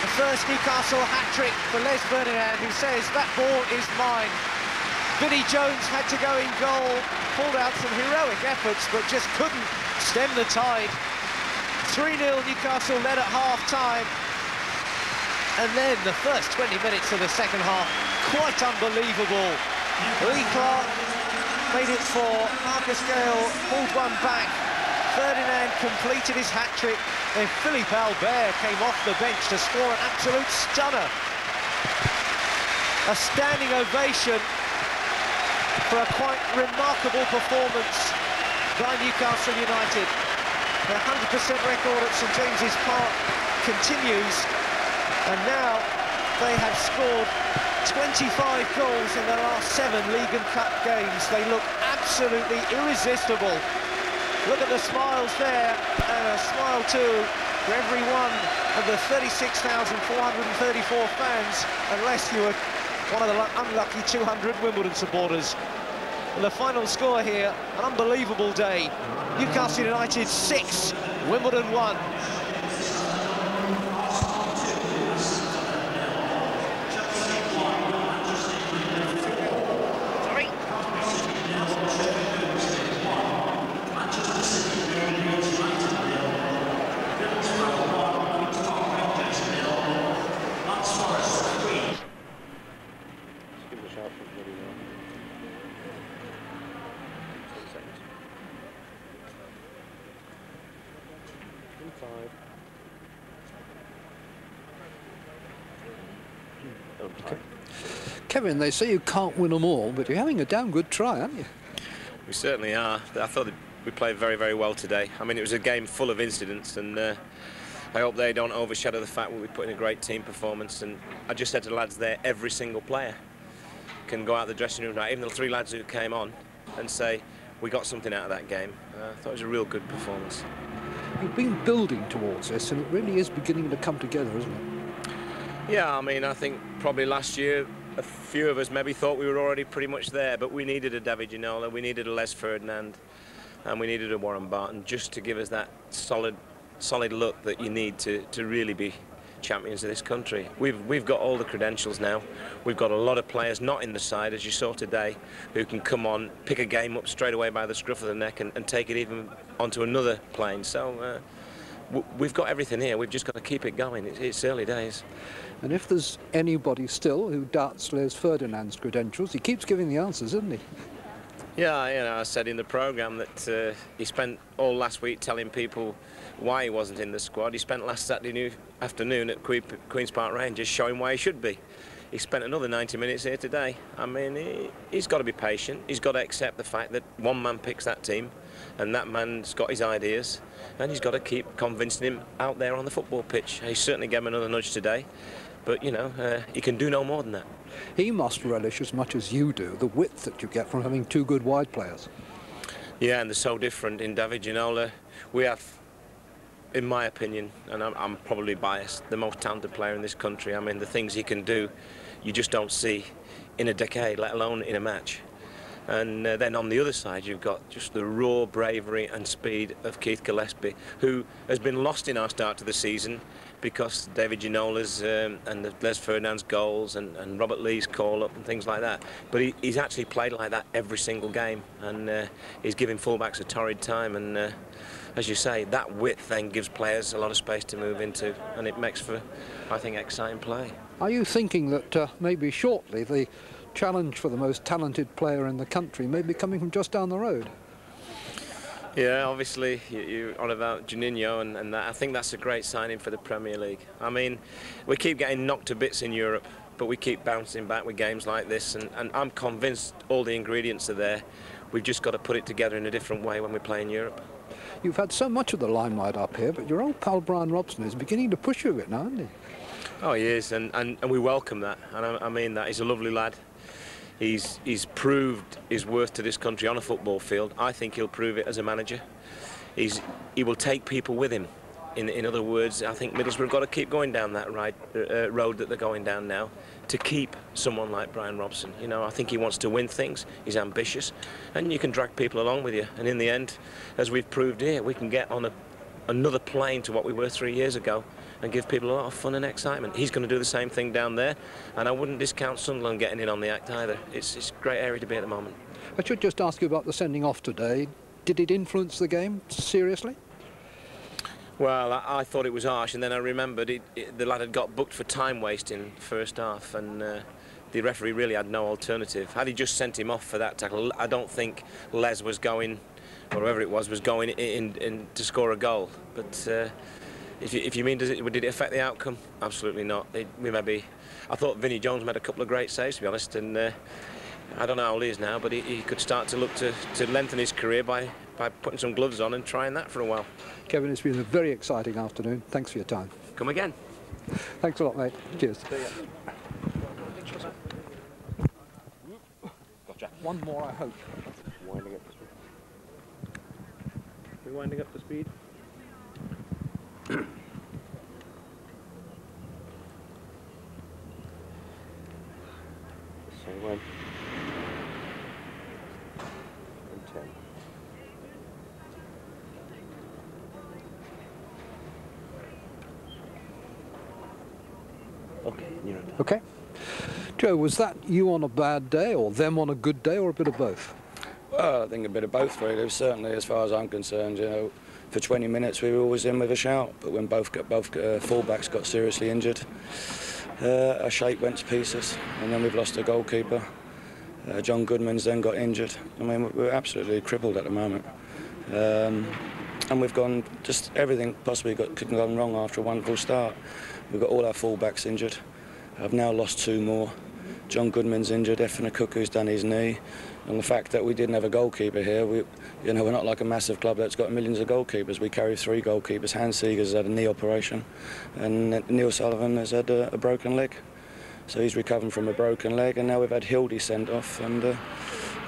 the first Newcastle hat-trick for Les Ferdinand, who says, that ball is mine. Vinnie Jones had to go in goal, pulled out some heroic efforts, but just couldn't stem the tide. 3-0 Newcastle led at half-time. And then the first 20 minutes of the second half, quite unbelievable. Lee Clark made it for Marcus Gale, pulled one back. Ferdinand completed his hat-trick. Then Philippe Albert came off the bench to score an absolute stunner. A standing ovation for a quite remarkable performance by Newcastle United. Their 100% record at St James's Park continues. And now they have scored 25 goals in their last 7 League and Cup games. They look absolutely irresistible. Look at the smiles there, and a smile too for every one of the 36,434 fans, unless you were one of the unlucky 200 Wimbledon supporters. And the final score here, an unbelievable day. Newcastle United 6, Wimbledon 1. Manchester City Okay. Kevin, they say you can't win them all, but you're having a damn good try, aren't you? We certainly are. I thought we played very, very well today. I mean, it was a game full of incidents, and I hope they don't overshadow the fact that we put in a great team performance. And I just said to the lads there, every single player can go out the dressing room now, even the 3 lads who came on, and say, we got something out of that game. I thought it was a real good performance. You've been building towards this, and it really is beginning to come together, isn't it? Yeah, I mean, I think probably last year a few of us maybe thought we were already pretty much there, but we needed a David Ginola, we needed a Ferdinand, and we needed a Warren Barton just to give us that solid look that you need to really be champions of this country. We've got all the credentials now. We've got a lot of players not in the side, as you saw today, who can come on, pick a game up straight away by the scruff of the neck and take it even onto another plane. So we've got everything here. We've just got to keep it going. It's early days. And if there's anybody still who doubts Les Ferdinand's credentials, he keeps giving the answers, isn't he? Yeah, you know, I said in the programme that he spent all last week telling people why he wasn't in the squad. He spent last Saturday afternoon at Queen's Park Rangers showing why he should be. He spent another 90 minutes here today. I mean, he's got to be patient. He's got to accept the fact that one man picks that team, and that man's got his ideas, and he's got to keep convincing him out there on the football pitch. He certainly gave him another nudge today, but, you know, he can do no more than that. He must relish as much as you do the width that you get from having 2 good wide players. Yeah, and they're so different. In David Ginola, we have, in my opinion, and I'm probably biased, the most talented player in this country. I mean, the things he can do, you just don't see in a decade, let alone in a match. And then on the other side, you've got just the raw bravery and speed of Keith Gillespie, who has been lost in our start to the season because David Ginola's and Les Ferdinand's goals and Robert Lee's call-up and things like that. But he's actually played like that every single game, and he's giving fullbacks a torrid time. And as you say, that width then gives players a lot of space to move into, and it makes for, I think, exciting play. Are you thinking that maybe shortly the challenge for the most talented player in the country may be coming from just down the road? Yeah, obviously you're on about Juninho and that. I think that's a great signing for the Premier League. I mean, we keep getting knocked to bits in Europe, but we keep bouncing back with games like this, and I'm convinced all the ingredients are there. We've just got to put it together in a different way when we play in Europe. You've had so much of the limelight up here, but your old pal Brian Robson is beginning to push you a bit now, isn't he? Oh, he is, and we welcome that, and I mean that. He's a lovely lad. He's proved his worth to this country on a football field. I think he'll prove it as a manager. He will take people with him. In other words, I think Middlesbrough have got to keep going down that road that they're going down now to keep someone like Brian Robson. You know, I think he wants to win things. He's ambitious, and you can drag people along with you. And in the end, as we've proved here, we can get on another plane to what we were 3 years ago and give people a lot of fun and excitement. He's going to do the same thing down there, and I wouldn't discount Sunderland getting in on the act either. It's a great area to be at the moment. I should just ask you about the sending off today. Did it influence the game seriously? Well, I thought it was harsh, and then I remembered the lad had got booked for time wasting first half, and the referee really had no alternative. Had he just sent him off for that tackle, I don't think Les was going, or whoever it was going in to score a goal. But if you mean, did it affect the outcome? Absolutely not. I thought Vinnie Jones made a couple of great saves, to be honest, and I don't know how old he is now, but he could start to look to lengthen his career by putting some gloves on and trying that for a while. Kevin, it's been a very exciting afternoon. Thanks for your time. Come again. Thanks a lot, mate. Cheers. Gotcha. One more, I hope. Winding up to speed. We're winding up to speed. So when? 10. Okay, you're in. Okay. Joe, was that you on a bad day, or them on a good day, or a bit of both? Well, I think a bit of both, really. Certainly, as far as I'm concerned, you know, for 20 minutes we were always in with a shout, but when both fullbacks got seriously injured, our shape went to pieces, and then we've lost a goalkeeper. John Goodman's then got injured. I mean, we're absolutely crippled at the moment. and we've gone, just everything possibly could have gone wrong after a wonderful start. We've got all our full-backs injured. I've now lost 2 more. John Goodman's injured, FionaNUFC's done his knee, and the fact that we didn't have a goalkeeper here, we're not like a massive club that's got millions of goalkeepers. We carry 3 goalkeepers. Hans Seeger's had a knee operation, and Neil Sullivan has had a broken leg. So he's recovering from a broken leg, and now we've had Hildy sent off, and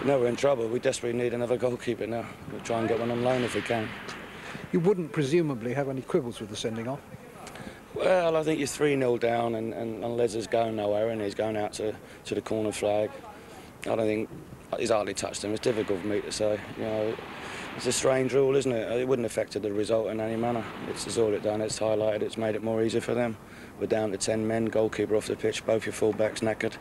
now we're in trouble. We desperately need another goalkeeper now. We'll try and get one on loan if we can. You wouldn't presumably have any quibbles with the sending off? Well, I think you're 3-0 down, and Les is going nowhere, and he's going out to the corner flag. I don't think he's hardly touched him. It's difficult for me to say. It's a strange rule, isn't it? It wouldn't have affected the result in any manner. It's all it done. It's highlighted. It's made it more easy for them. We're down to 10 men. Goalkeeper off the pitch. Both your full-backs knackered.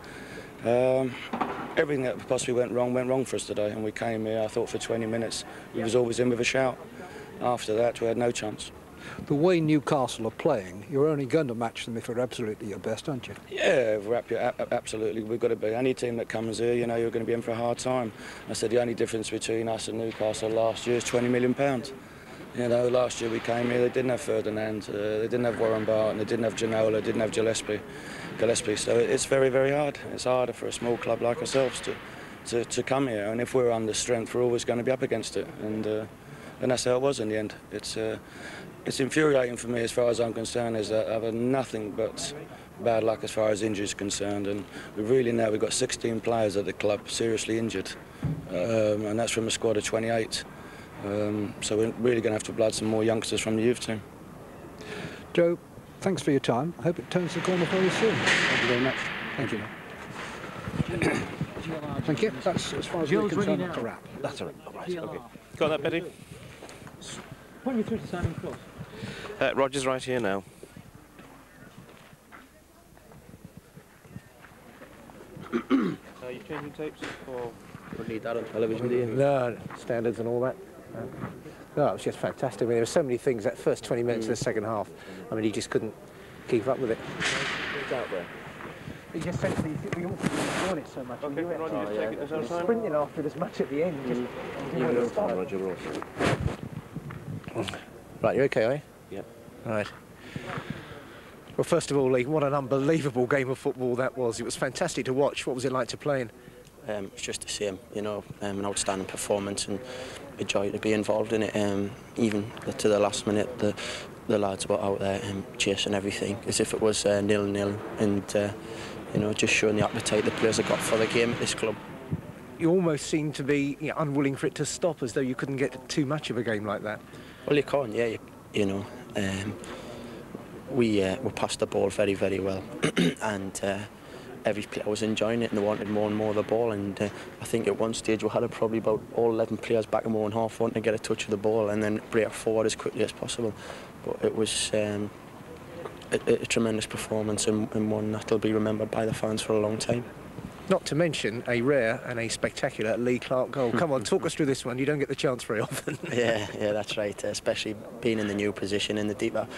Everything that possibly went wrong for us today, and we came here. I thought for 20 minutes we was always in with a shout. After that, we had no chance. The way Newcastle are playing, you're only going to match them if you're absolutely your best, aren't you? Yeah, absolutely. We've got to be. Any team that comes here, you're going to be in for a hard time. I said the only difference between us and Newcastle last year is £20 million. Last year we came here, they didn't have Ferdinand, they didn't have Warren Barton, they didn't have Ginola, they didn't have Gillespie. So it's very, very hard. It's harder for a small club like ourselves to come here, and if we're under strength, we're always going to be up against it. And that's how it was in the end. It's infuriating for me as far as I'm concerned, is that I've had nothing but bad luck as far as injuries are concerned, and we've got 16 players at the club seriously injured, and that's from a squad of 28. So we're really going to have to blood some more youngsters from the youth team. Joe, thanks for your time. I hope it turns the corner for you soon. Thank you very much. Thank you. Thank you. That's as far as we're concerned, that's a wrap. That's all right. Okay. Got that, Betty? Point you through to Simon Cross. Roger's right here now. Are you changing tapes or Don't need that on television, do you? No, standards and all that. No, it was just fantastic. I mean, there were so many things that first 20 minutes of the second half. I mean, he just couldn't keep up with it. It's out there. He just said to me, we all want it so much. okay, Roger, just take it this time. Sprinting after it as much at the end. Just, Roger Ross. Right, you okay, are you? Yep. Right. Well, first of all, Lee, what an unbelievable game of football that was. It was fantastic to watch. What was it like to play in? It's just the same, an outstanding performance and a joy to be involved in it. Even to the last minute, the lads were out there chasing everything as if it was 0-0, and just showing the appetite the players have got for the game at this club. You almost seemed to be unwilling for it to stop, as though you couldn't get too much of a game like that. Well, you can't, yeah. We passed the ball very, very well, and every player was enjoying it, and they wanted more and more of the ball. And I think at one stage we had probably about all 11 players back in 1.5 wanting to get a touch of the ball and then break forward as quickly as possible. But it was a tremendous performance, and one that'll be remembered by the fans for a long time. Not to mention a rare and a spectacular Lee Clark goal. Come on, talk us through this one. You don't get the chance very often. yeah, that's right. Especially being in the new position in the deeper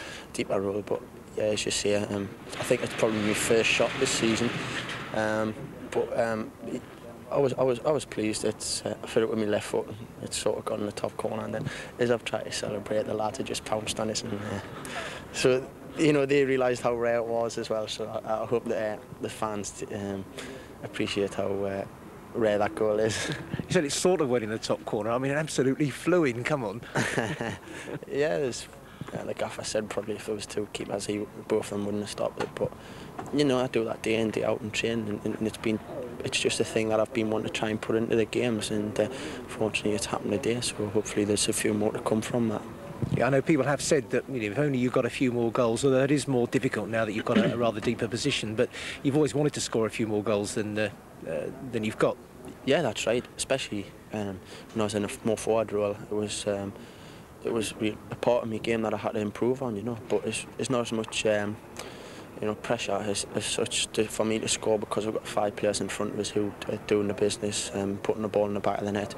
role. But yeah, as you see, I think it's probably my first shot this season. I was pleased. I fit it with my left foot. It's sort of got in the top corner, and then as I've tried to celebrate, the lads had just pounced on it. And, so they realised how rare it was as well. So I hope that the fans appreciate how rare that goal is. You said it sort of went in the top corner. I mean, it absolutely flew in. Come on. Yeah, the gaffer said probably if it was two keepers, both of them wouldn't have stopped it. But I do that day in, day out and train, and it's just a thing that I've been wanting to try and put into the games, and fortunately it's happened today. So hopefully there's a few more to come from that. Yeah, I know people have said that if only you got a few more goals, although it is more difficult now that you've got a rather deeper position. But you've always wanted to score a few more goals than you've got. Yeah, that's right. Especially when I was in a more forward role, it was a part of my game that I had to improve on. But it's not as much pressure as such for me to score, because we've got 5 players in front of us who are doing the business, putting the ball in the back of the net.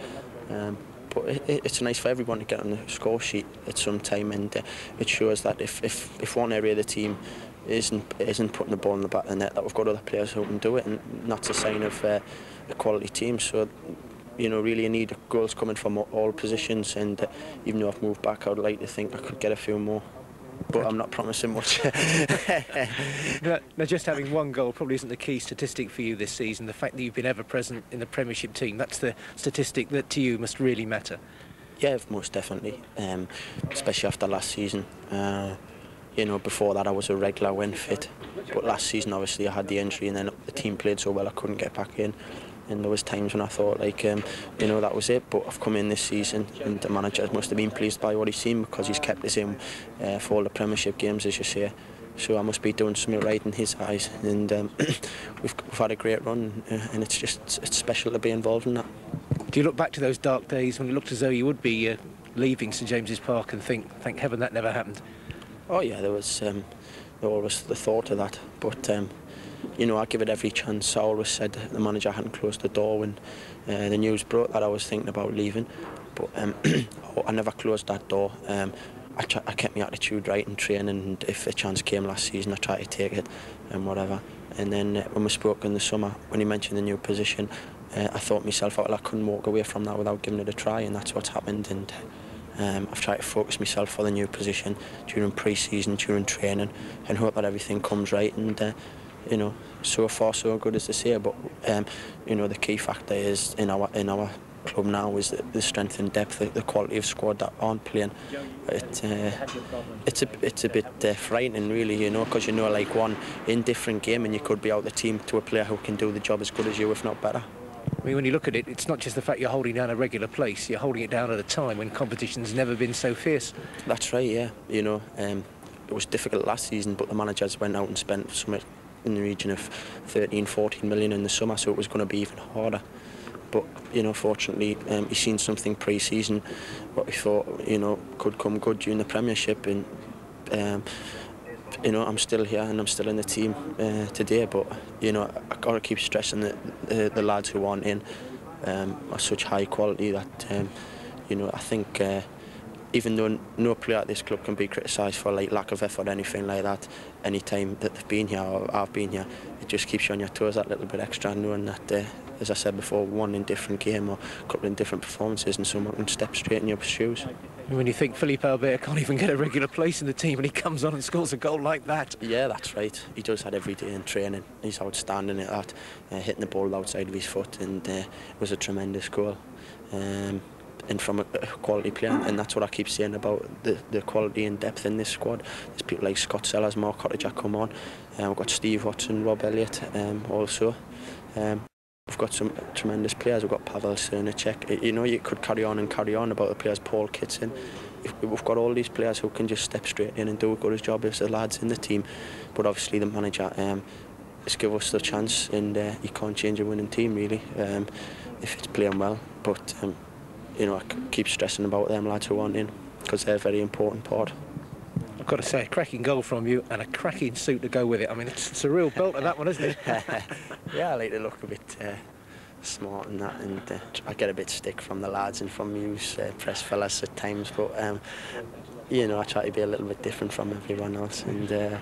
But it's nice for everyone to get on the score sheet at some time, and it shows that if one area of the team isn't putting the ball in the back of the net, that we've got other players who can do it, and that's a sign of a quality team. So you know, really need goals coming from all positions, and even though I've moved back, I would like to think I could get a few more. But I'm not promising much. Now, just having one goal probably isn't the key statistic for you this season. The fact that you've been ever present in the Premiership team, that's the statistic that to you must really matter. Yeah, most definitely, especially after last season. You know, before that I was a regular when fit, but last season obviously I had the injury, and then the team played so well I couldn't get back in. And there was times when I thought, like, you know, that was it. But I've come in this season, and the manager must have been pleased by what he's seen, because he's kept us in for all the Premiership games, as you say. So I must be doing something right in his eyes. And we've had a great run, and it's special to be involved in that. Do you look back to those dark days when it looked as though you would be leaving St James's Park and think, thank heaven that never happened? Oh yeah, there was always the thought of that. But you know, I give it every chance. I always said the manager hadn't closed the door when the news broke that I was thinking about leaving, but I never closed that door. I kept my attitude right in training, and if a chance came last season, I tried to take it and whatever. And then when we spoke in the summer, when he mentioned the new position, I thought myself, well, I couldn't walk away from that without giving it a try, and that's what's happened. And I've tried to focus myself for the new position during pre-season, during training, and hope that everything comes right. And you know, so far so good, as they say. But you know, the key factor is in our club now is the strength and depth, the quality of squad that aren't playing. It's a bit frightening, really, you know, because you know, like one indifferent game and you could be out the team to a player who can do the job as good as you, if not better. I mean, when you look at it, it's not just the fact you're holding down a regular place, you're holding it down at a time when competition's never been so fierce. That's right, yeah. You know, it was difficult last season, but the managers went out and spent something in the region of 13-14 million in the summer, so it was going to be even harder. But you know, fortunately, he's seen something pre-season what we thought, you know, could come good during the Premiership, and you know, I'm still here and I'm still in the team today. But you know, I got to keep stressing that the lads who aren't in are such high quality that you know, I think even though no player at this club can be criticised for like lack of effort or anything like that, any time that they've been here or I've been here, it just keeps you on your toes that little bit extra, knowing that as I said before, one in different game or a couple of different performances, and someone can step straight in your shoes. And when you think Philippe Albert can't even get a regular place in the team and he comes on and scores a goal like that. Yeah, that's right. He does that every day in training. He's outstanding at that, hitting the ball outside of his foot, and it was a tremendous goal. And from a quality player, and that's what I keep saying about the quality and depth in this squad. There's people like Scott Sellers, Mark Cottager come on. We've got Steve Watson, Rob Elliott also. We've got some tremendous players. We've got Pavel Srnicek. You know, you could carry on about the players. Paul Kitson. We've got all these players who can just step straight in and do a good job as the lads in the team. But obviously the manager has given us the chance, and you can't change a winning team really if it's playing well. But you know, I keep stressing about them lads who aren't in, because they're a very important part. I've got to say, a cracking goal from you and a cracking suit to go with it. I mean, it's a real belt of that one, isn't it? Yeah, I like to look a bit smart and that, and I get a bit stick from the lads and from you press fellas at times, but you know, I try to be a little bit different from everyone else. And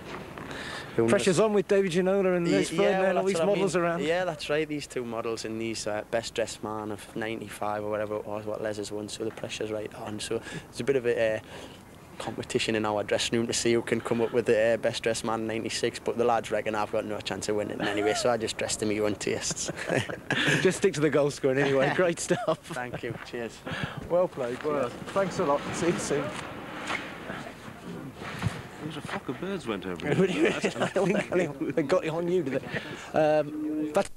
pressure's on with David Ginola and Liz Ferdinand, all these models around. Yeah, that's right, these two models and these best dressed man of 95 or whatever it was, what Les has won, so the pressure's right on. So there's a bit of a competition in our dressing room to see who can come up with the best dressed man 96, but the lads reckon I've got no chance of winning anyway, so I just dressed to my own tastes. Just stick to the goal scoring anyway. Great stuff. Thank you, cheers. Well played. Well, thanks a lot. See you soon. There's a flock of birds went over. I think they got it on you, did they? That's